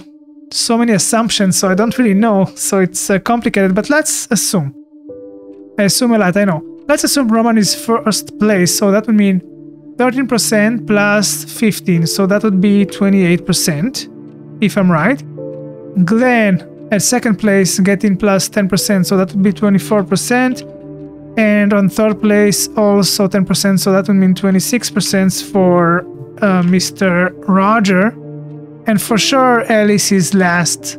so many assumptions, so I don't really know, so it's complicated, but let's assume. I assume a lot, I know. Let's assume Roman is first place, so that would mean 13% plus 15, so that would be 28%, if I'm right. Glenn at second place getting plus 10%, so that would be 24%. And on third place also 10%, so that would mean 26% for Mr. Roger. And for sure Alice is last,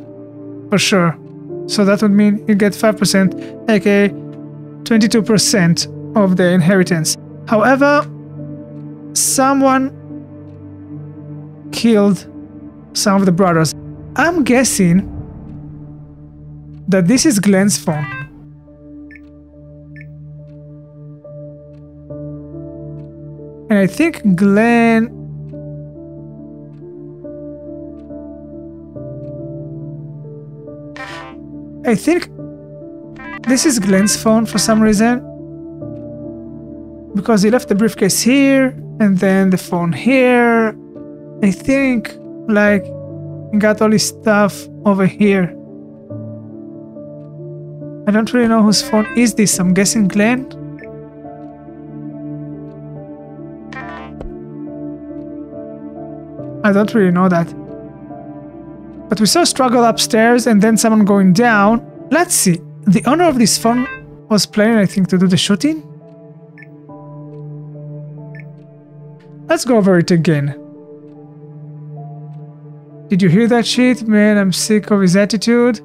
for sure. So that would mean you get 5%, aka 22% of the inheritance. However, someone killed some of the brothers. I'm guessing that this is Glenn's phone. And I think Glenn... I think this is Glenn's phone for some reason. Because he left the briefcase here. And then the phone here. I think, like, got all his stuff over here. I don't really know whose phone is this. I'm guessing Glenn. I don't really know that. But we saw a struggle upstairs and then someone going down. Let's see. The owner of this phone was planning, I think, to do the shooting. Let's go over it again. Did you hear that shit? Man, I'm sick of his attitude.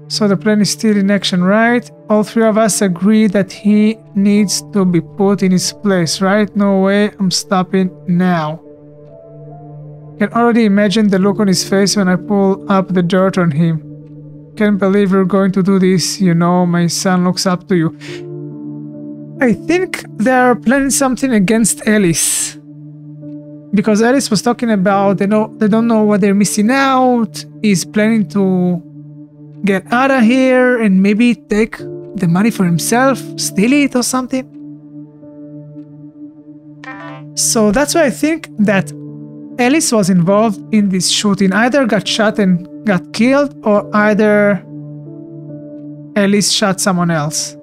So the plan is still in action, right? All three of us agree that he needs to be put in his place, right? No way, I'm stopping now. Can already imagine the look on his face when I pull up the dirt on him. Can't believe you're going to do this, you know, my son looks up to you. I think they're planning something against Alice. Because Alice was talking about they don't know what they're missing out. He's planning to get out of here and maybe take the money for himself, steal it or something. So that's why I think that Alice was involved in this shooting. Either got shot and got killed, or either Alice shot someone else.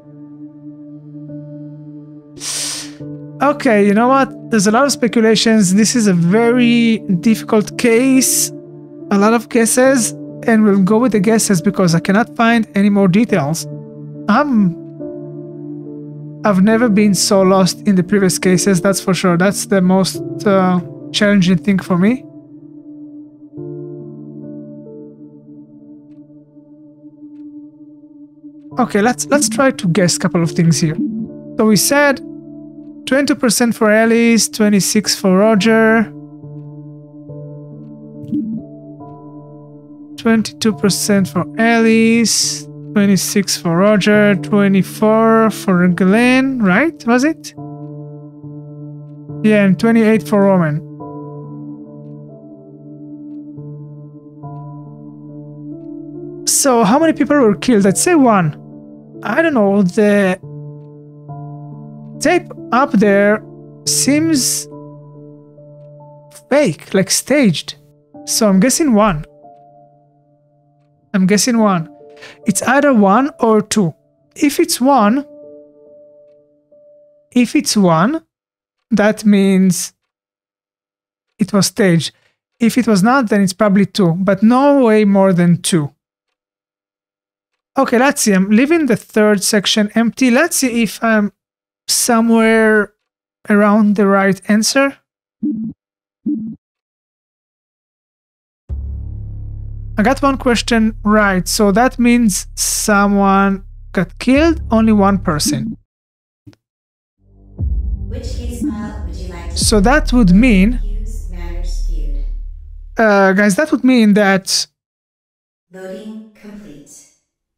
Okay, you know what? There's a lot of speculations. This is a very difficult case. A lot of guesses. And we'll go with the guesses because I cannot find any more details. I've never been so lost in the previous cases, that's for sure. That's the most challenging thing for me. Okay, let's try to guess a couple of things here. So we said 20% for Alice, 26 for Roger, 22% for Alice, 26 for Roger, 24 for Glenn, right? Was it? Yeah, and 28 for Roman. So how many people were killed? I'd say one. I don't know, the tape up there seems fake, like staged. So I'm guessing one. I'm guessing one. It's either one or two. If it's one, that means it was staged. If it was not, then it's probably two, but no way more than two. Okay, let's see. I'm leaving the third section empty. Let's see if I'm somewhere around the right answer. I got one question right, so that means someone got killed, only one person. Which case file would you like to so that would mean, guys, that would mean that... Loading complete.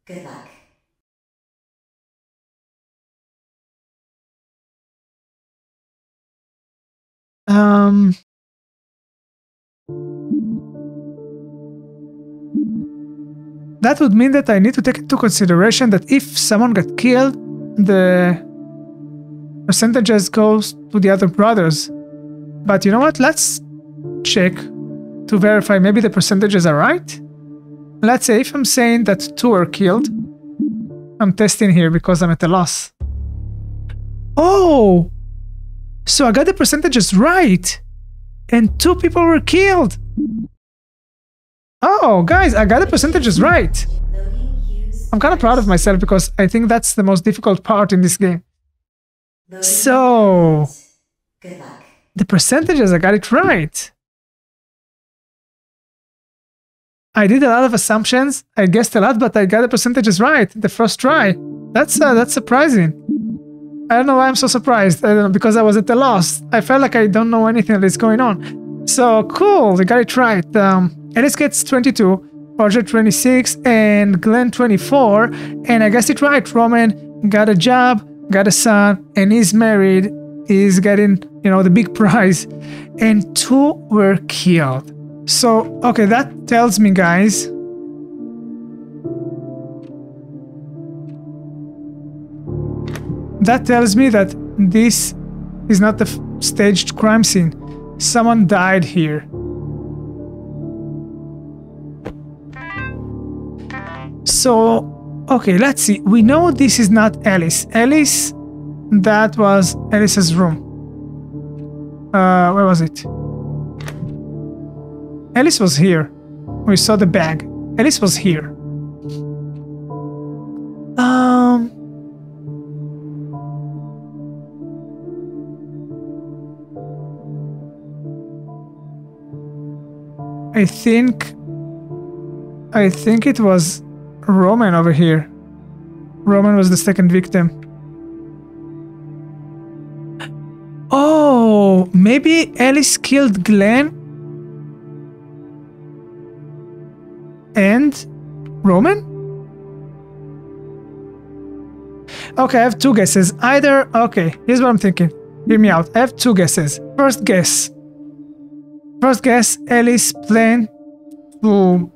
Good luck. That would mean that I need to take into consideration that if someone got killed, the percentages goes to the other brothers. But you know what? Let's check to verify maybe the percentages are right. Let's say if I'm saying that 2 were killed, I'm testing here because I'm at a loss. Oh! So I got the percentages right! And 2 people were killed! Oh, guys, I got the percentages right! I'm kind of proud of myself because I think that's the most difficult part in this game. So... the percentages, I got it right! I did a lot of assumptions, I guessed a lot, but I got the percentages right the first try. That's surprising. I don't know why I'm so surprised. I don't know, because I was at a loss. I felt like I don't know anything that is going on. So cool, we got it right. Alice gets 22, Roger 26, and Glenn 24. And I guessed it right. Roman got a job, got a son, and he's married. He's getting, you know, the big prize. And 2 were killed. So, okay, that tells me, guys, that this It's not the staged crime scene. Someone died here. So, okay, let's see. We know this is not Alice. Alice, that was Alice's room. Where was it? Alice was here. We saw the bag. Alice was here. I think it was Roman over here. Roman was the second victim. Oh, maybe Alice killed Glenn and Roman? Okay, I have two guesses. Either, okay, here's what I'm thinking. Hear me out. I have two guesses. First guess, Alice planned to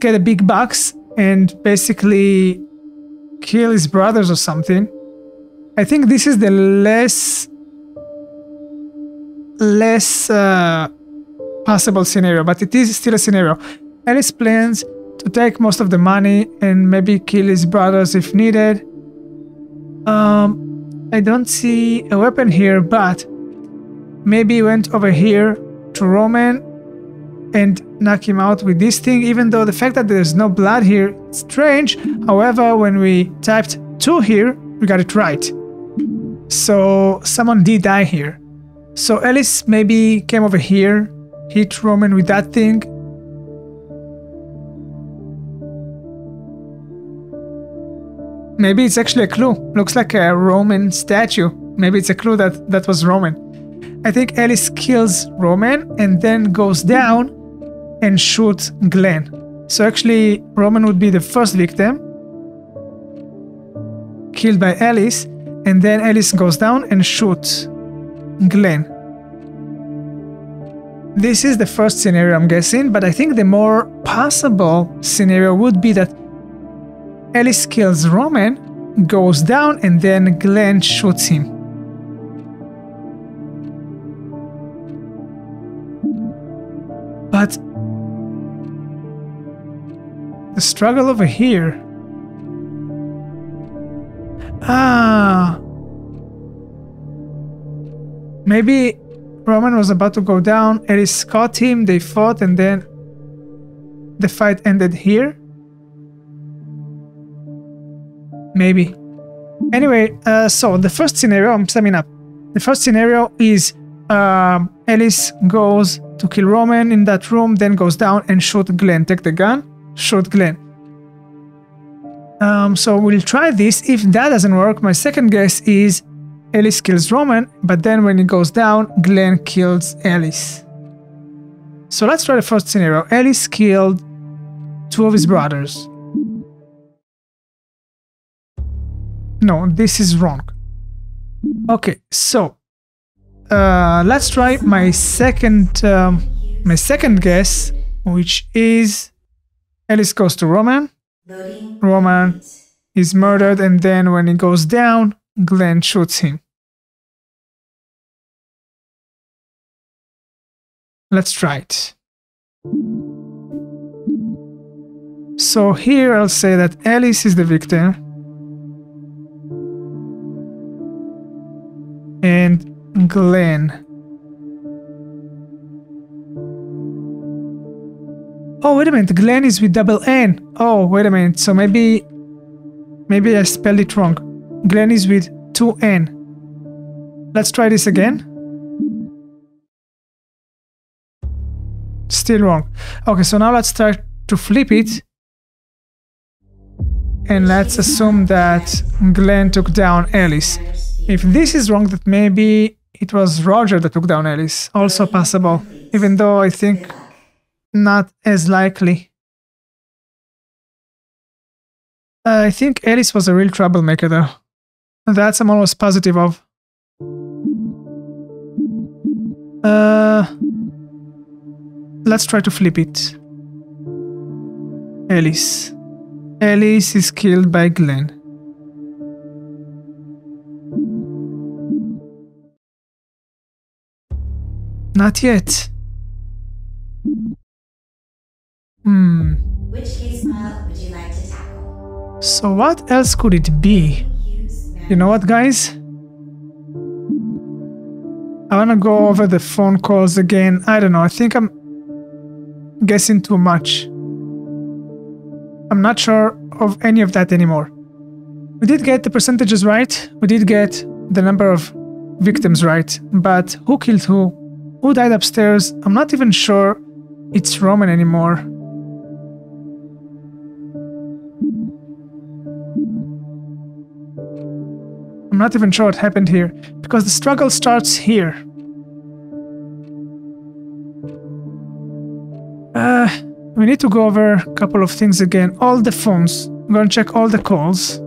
get a big box and basically kill his brothers or something. I think this is the less possible scenario, but it is still a scenario. Alice plans to take most of the money and maybe kill his brothers if needed. I don't see a weapon here, but maybe he went over here to Roman and knock him out with this thing, even though the fact that there's no blood here is strange. However, when we typed 2 here, we got it right. So someone did die here. So Alice maybe came over here, hit Roman with that thing. Maybe it's actually a clue. Looks like a Roman statue. Maybe it's a clue that was Roman. I think Alice kills Roman and then goes down and shoots Glenn. So actually, Roman would be the first victim, killed by Alice, and then Alice goes down and shoots Glenn. This is the first scenario I'm guessing, but I think the more possible scenario would be that Alice kills Roman, goes down, and then Glenn shoots him. But the struggle over here. Maybe Roman was about to go down, Alice caught him, they fought, and then the fight ended here. Maybe. Anyway, so the first scenario, I'm summing up. The first scenario is Alice goes to kill Roman in that room, then goes down and shoot Glenn. Take the gun, shoot Glenn. So we'll try this. If that doesn't work, my second guess is Alice kills Roman, but then when he goes down, Glenn kills Alice. So let's try the first scenario. Alice killed 2 of his brothers. No, this is wrong. Okay, so let's try my second guess, which is Alice goes to Roman. Roman is murdered, and then when he goes down, Glenn shoots him. Let's try it. So here I'll say that Alice is the victim. And Glenn. Oh, wait a minute. Glenn is with double N. Oh, wait a minute. So maybe I spelled it wrong. Glenn is with 2 N. Let's try this again. Still wrong. Okay, so now let's try to flip it. And let's assume that Glenn took down Alice. If this is wrong, that maybe it was Roger that took down Alice. Also possible, even though I think not as likely. I think Alice was a real troublemaker though. That's I'm almost positive of. Let's try to flip it. Alice. Alice is killed by Glenn. Not yet. Which case file would you like to tackle? So what else could it be? You know what, guys? I wanna go over the phone calls again. I don't know, I think I'm guessing too much. I'm not sure of any of that anymore. We did get the percentages right. We did get the number of victims right. But who killed who? Who died upstairs? I'm not even sure it's Roman anymore. I'm not even sure what happened here. Because the struggle starts here. We need to go over a couple of things again. All the phones. I'm gonna check all the calls.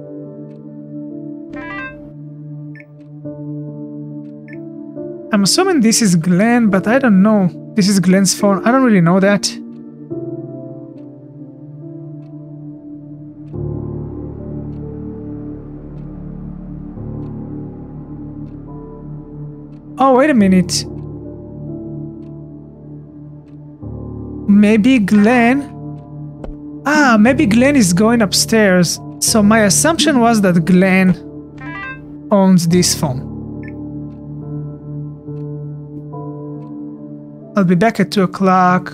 I'm assuming this is Glenn, but I don't know. This is Glenn's phone. I don't really know that. Oh, wait a minute. Maybe Glenn... maybe Glenn is going upstairs. So my assumption was that Glenn owns this phone. I'll be back at 2 o'clock.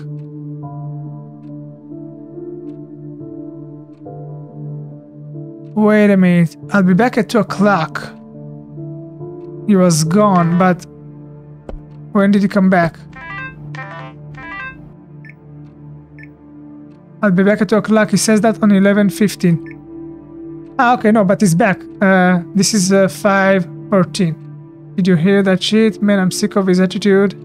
Wait a minute. I'll be back at 2 o'clock. He was gone, but when did he come back? I'll be back at 2 o'clock. He says that on 11:15. Okay, no, but he's back. This is 5:14. Did you hear that shit? Man, I'm sick of his attitude.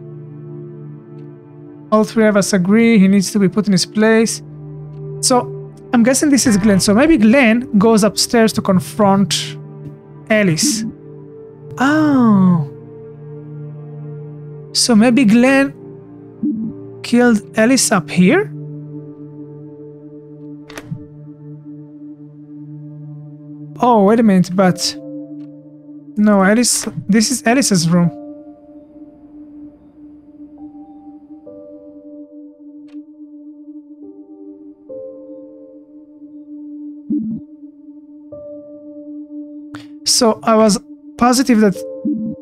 All three of us agree he needs to be put in his place. So, I'm guessing this is Glenn. So maybe Glenn goes upstairs to confront Alice. Oh. So maybe Glenn killed Alice up here? Oh, wait a minute, but... No, Alice... This is Alice's room. So I was positive that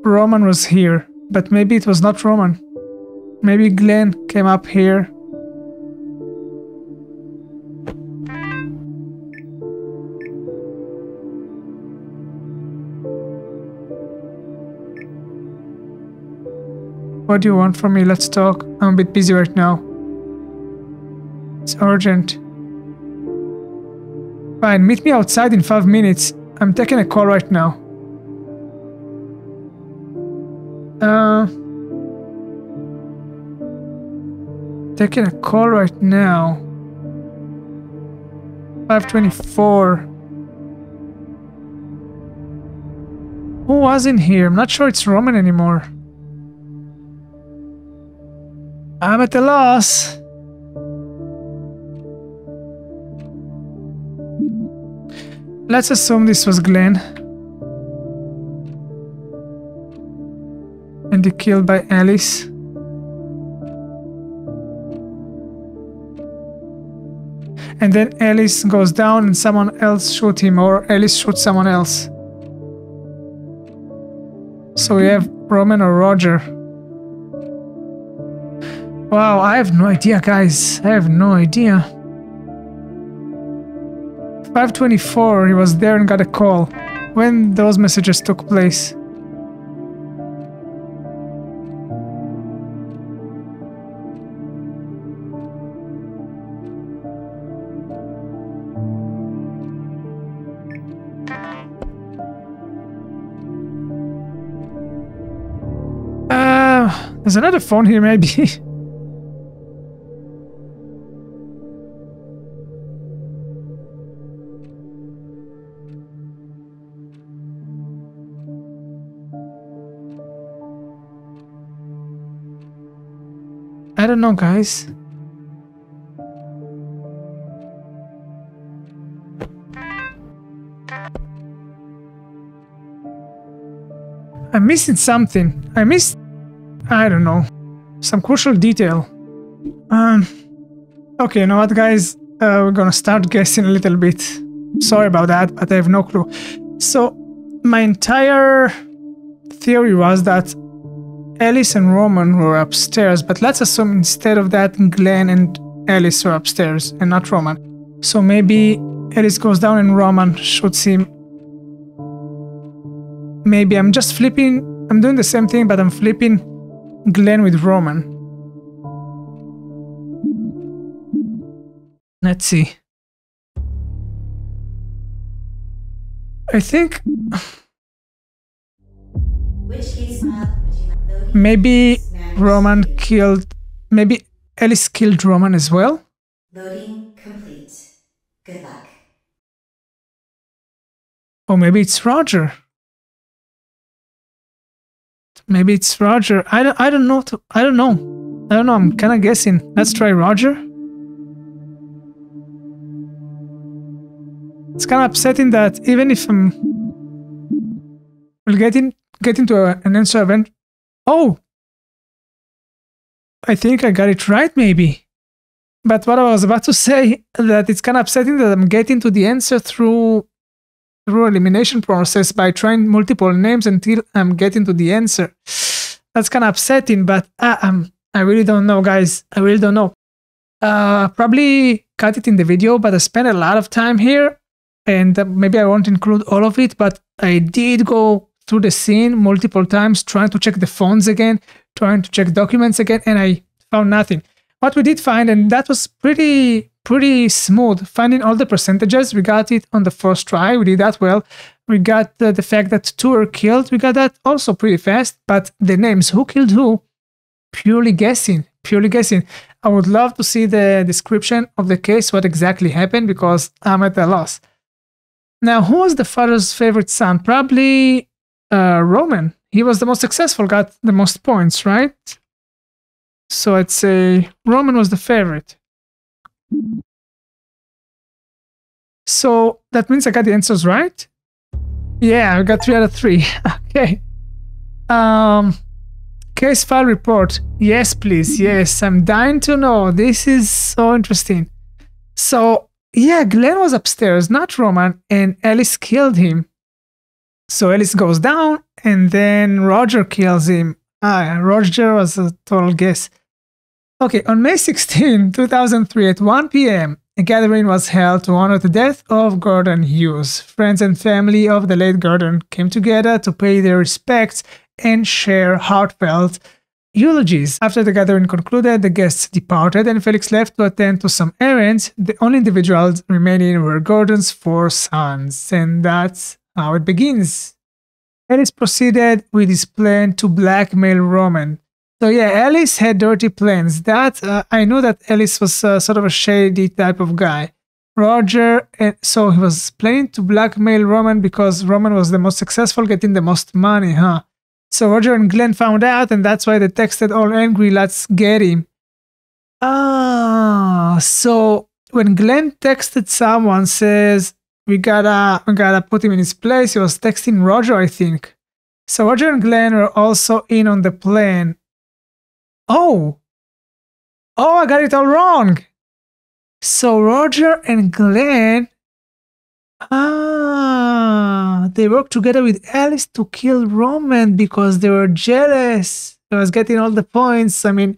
Roman was here, but maybe it was not Roman. Maybe Glenn came up here. What do you want from me? Let's talk. I'm a bit busy right now. It's urgent. Fine, meet me outside in 5 minutes. I'm taking a call right now. Taking a call right now. 5:24. Who was in here? I'm not sure it's Roman anymore. I'm at a loss. Let's assume this was Glenn. And he killed by Alice. And then Alice goes down and someone else shoots him, or Alice shoots someone else. So we have Roman or Roger. Wow, I have no idea, guys. I have no idea. 5:24, he was there and got a call. When those messages took place. There's another phone here, maybe. I don't know, guys. I'm missing something. I don't know. some crucial detail. Okay, you know what, guys? We're gonna start guessing a little bit. Sorry about that, but I have no clue. So, my entire theory was that Alice and Roman were upstairs, but let's assume instead of that, Glenn and Alice were upstairs and not Roman. So maybe Alice goes down and Roman shoots him. Maybe I'm just flipping. I'm doing the same thing, but I'm flipping Glenn with Roman. Let's see. I think Which case file would you like loading? maybe Managed Roman queue. killed. Maybe Alice killed Roman as well. Loading complete. Good luck. Or maybe it's Roger. Maybe it's Roger. I don't know. I don't know. I'm kind of guessing. Let's try Roger. It's kind of upsetting that even if we'll get into an answer event. Oh, I think I got it right, maybe. But what I was about to say, that it's kind of upsetting that I'm getting to the answer through elimination process by trying multiple names until I'm getting to the answer. That's kind of upsetting, but I really don't know, guys. I really don't know. Probably cut it in the video, but I spent a lot of time here, and maybe I won't include all of it, but I did go through the scene multiple times, trying to check the phones again, trying to check documents again, and I found nothing. What we did find, and that was pretty smooth, finding all the percentages. We got it on the first try. We did that well. We got the fact that 2 were killed. We got that also pretty fast. But the names, who killed who, purely guessing. I would love to see the description of the case, what exactly happened, because I'm at a loss. Now, who was the father's favorite son? Probably Roman. He was the most successful, got the most points, right? So I'd say Roman was the favorite. So that means I got the answers right? Yeah, I got 3 out of 3. Okay. Case file report. Yes, please. Yes, I'm dying to know. This is so interesting. So, yeah, Glenn was upstairs, not Roman, and Alice killed him. So Alice goes down, and then Roger kills him. Roger was a total guess. Okay, on May 16, 2003 at 1 p.m., a gathering was held to honor the death of Gordon Hughes. Friends and family of the late Gordon came together to pay their respects and share heartfelt eulogies. After the gathering concluded, the guests departed and Felix left to attend to some errands. The only individuals remaining were Gordon's 4 sons, and that's how it begins. Alice proceeded with his plan to blackmail Roman. So yeah, Alice had dirty plans. That I knew that Alice was sort of a shady type of guy. Roger, and so he was planning to blackmail Roman because Roman was the most successful, getting the most money, huh? So Roger and Glenn found out, and that's why they texted all angry, "Let's get him." So when Glenn texted someone, says, we gotta put him in his place, he was texting Roger, I think. So Roger and Glenn were also in on the plan. Oh, I got it all wrong. So Roger and Glenn, they worked together with Alice to kill Roman because they were jealous. He was getting all the points. I mean,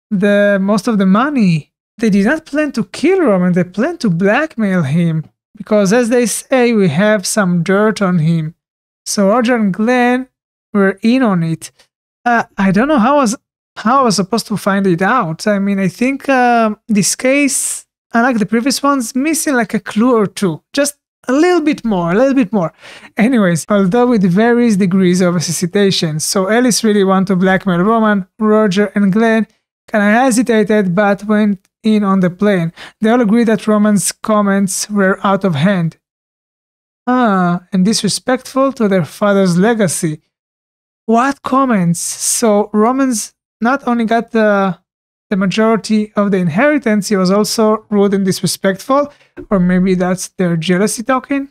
most of the money. They did not plan to kill Roman. They planned to blackmail him because, as they say, we have some dirt on him. So Roger and Glenn were in on it. I don't know how I was supposed to find it out. I mean, I think this case, unlike the previous ones, missing like a clue or two. Just a little bit more. Anyways, although with various degrees of hesitation. So Alice really wanted to blackmail Roman. Roger and Glenn kind of hesitated, but went in on the plan. They all agreed that Roman's comments were out of hand. And disrespectful to their father's legacy. What comments? So Roman's not only got the majority of the inheritance, he was also rude and disrespectful, or maybe that's their jealousy talking.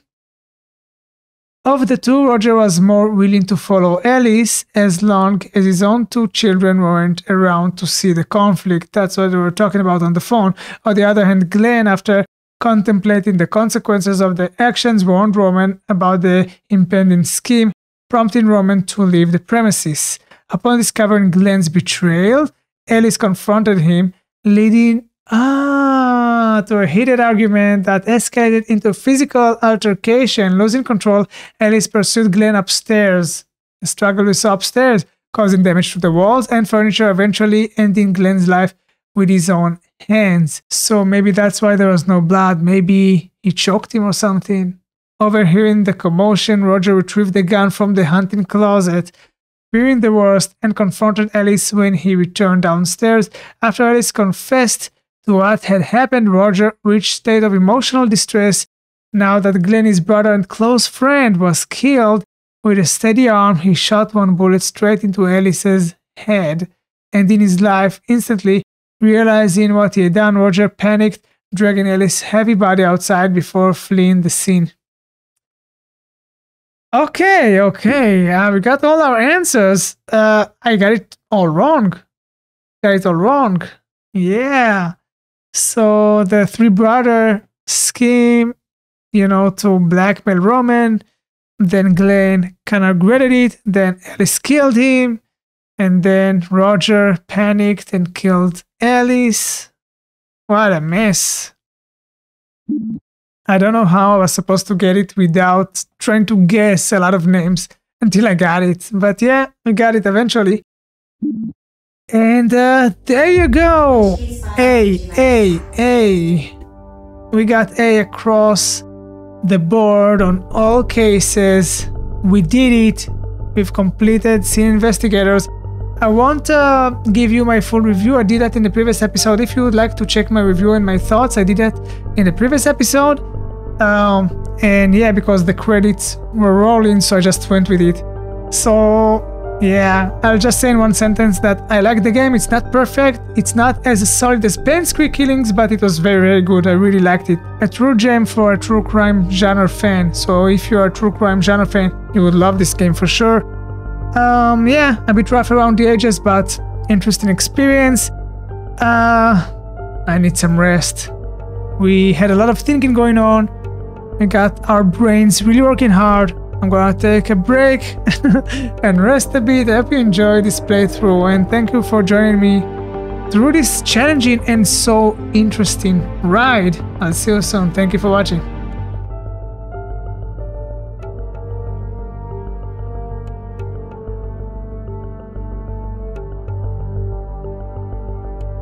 Of the two, Roger was more willing to follow Alice as long as his own two children weren't around to see the conflict. That's what we were talking about on the phone. On the other hand, Glenn, after contemplating the consequences of the actions, warned Roman about the impending scheme, prompting Roman to leave the premises. Upon discovering Glenn's betrayal, Alice confronted him, leading to a heated argument that escalated into physical altercation. Losing control, Alice pursued Glenn upstairs. The struggle we saw upstairs, causing damage to the walls and furniture, eventually ending Glenn's life with his own hands. So maybe that's why there was no blood. Maybe he choked him or something. Overhearing the commotion, Roger retrieved the gun from the hunting closet, fearing the worst, and confronted Alice when he returned downstairs. After Alice confessed to what had happened, Roger reached a state of emotional distress now that Glenn, his brother and close friend, was killed. With a steady arm, he shot one bullet straight into Alice's head, ending his life instantly. Realizing what he had done, Roger panicked, dragging Alice's heavy body outside before fleeing the scene. Okay, we got all our answers. I got it all wrong. Yeah. So the three brother scheme, to blackmail Roman. Then Glenn kind of regretted it. Then Alice killed him. And then Roger panicked and killed Alice. What a mess. I don't know how I was supposed to get it without trying to guess a lot of names until I got it. But yeah, we got it eventually. And there you go. A. We got A across the board on all cases. We did it. We've completed Scene Investigators. I won't give you my full review. I did that in the previous episode. If you would like to check my review and my thoughts, I did that in the previous episode. And yeah, because the credits were rolling, so I just went with it. So yeah, I'll just say in one sentence that I like the game. It's not perfect. It's not as solid as Pen's Quick Killings, but it was very, very good. I really liked it. A true gem for a true crime genre fan. So if you're a true crime genre fan, you would love this game for sure. Yeah, a bit rough around the edges, but interesting experience. I need some rest. We had a lot of thinking going on. We got our brains really working hard. I'm gonna take a break and rest a bit. I hope you enjoyed this playthrough, and thank you for joining me through this challenging and so interesting ride. I'll see you soon. Thank you for watching.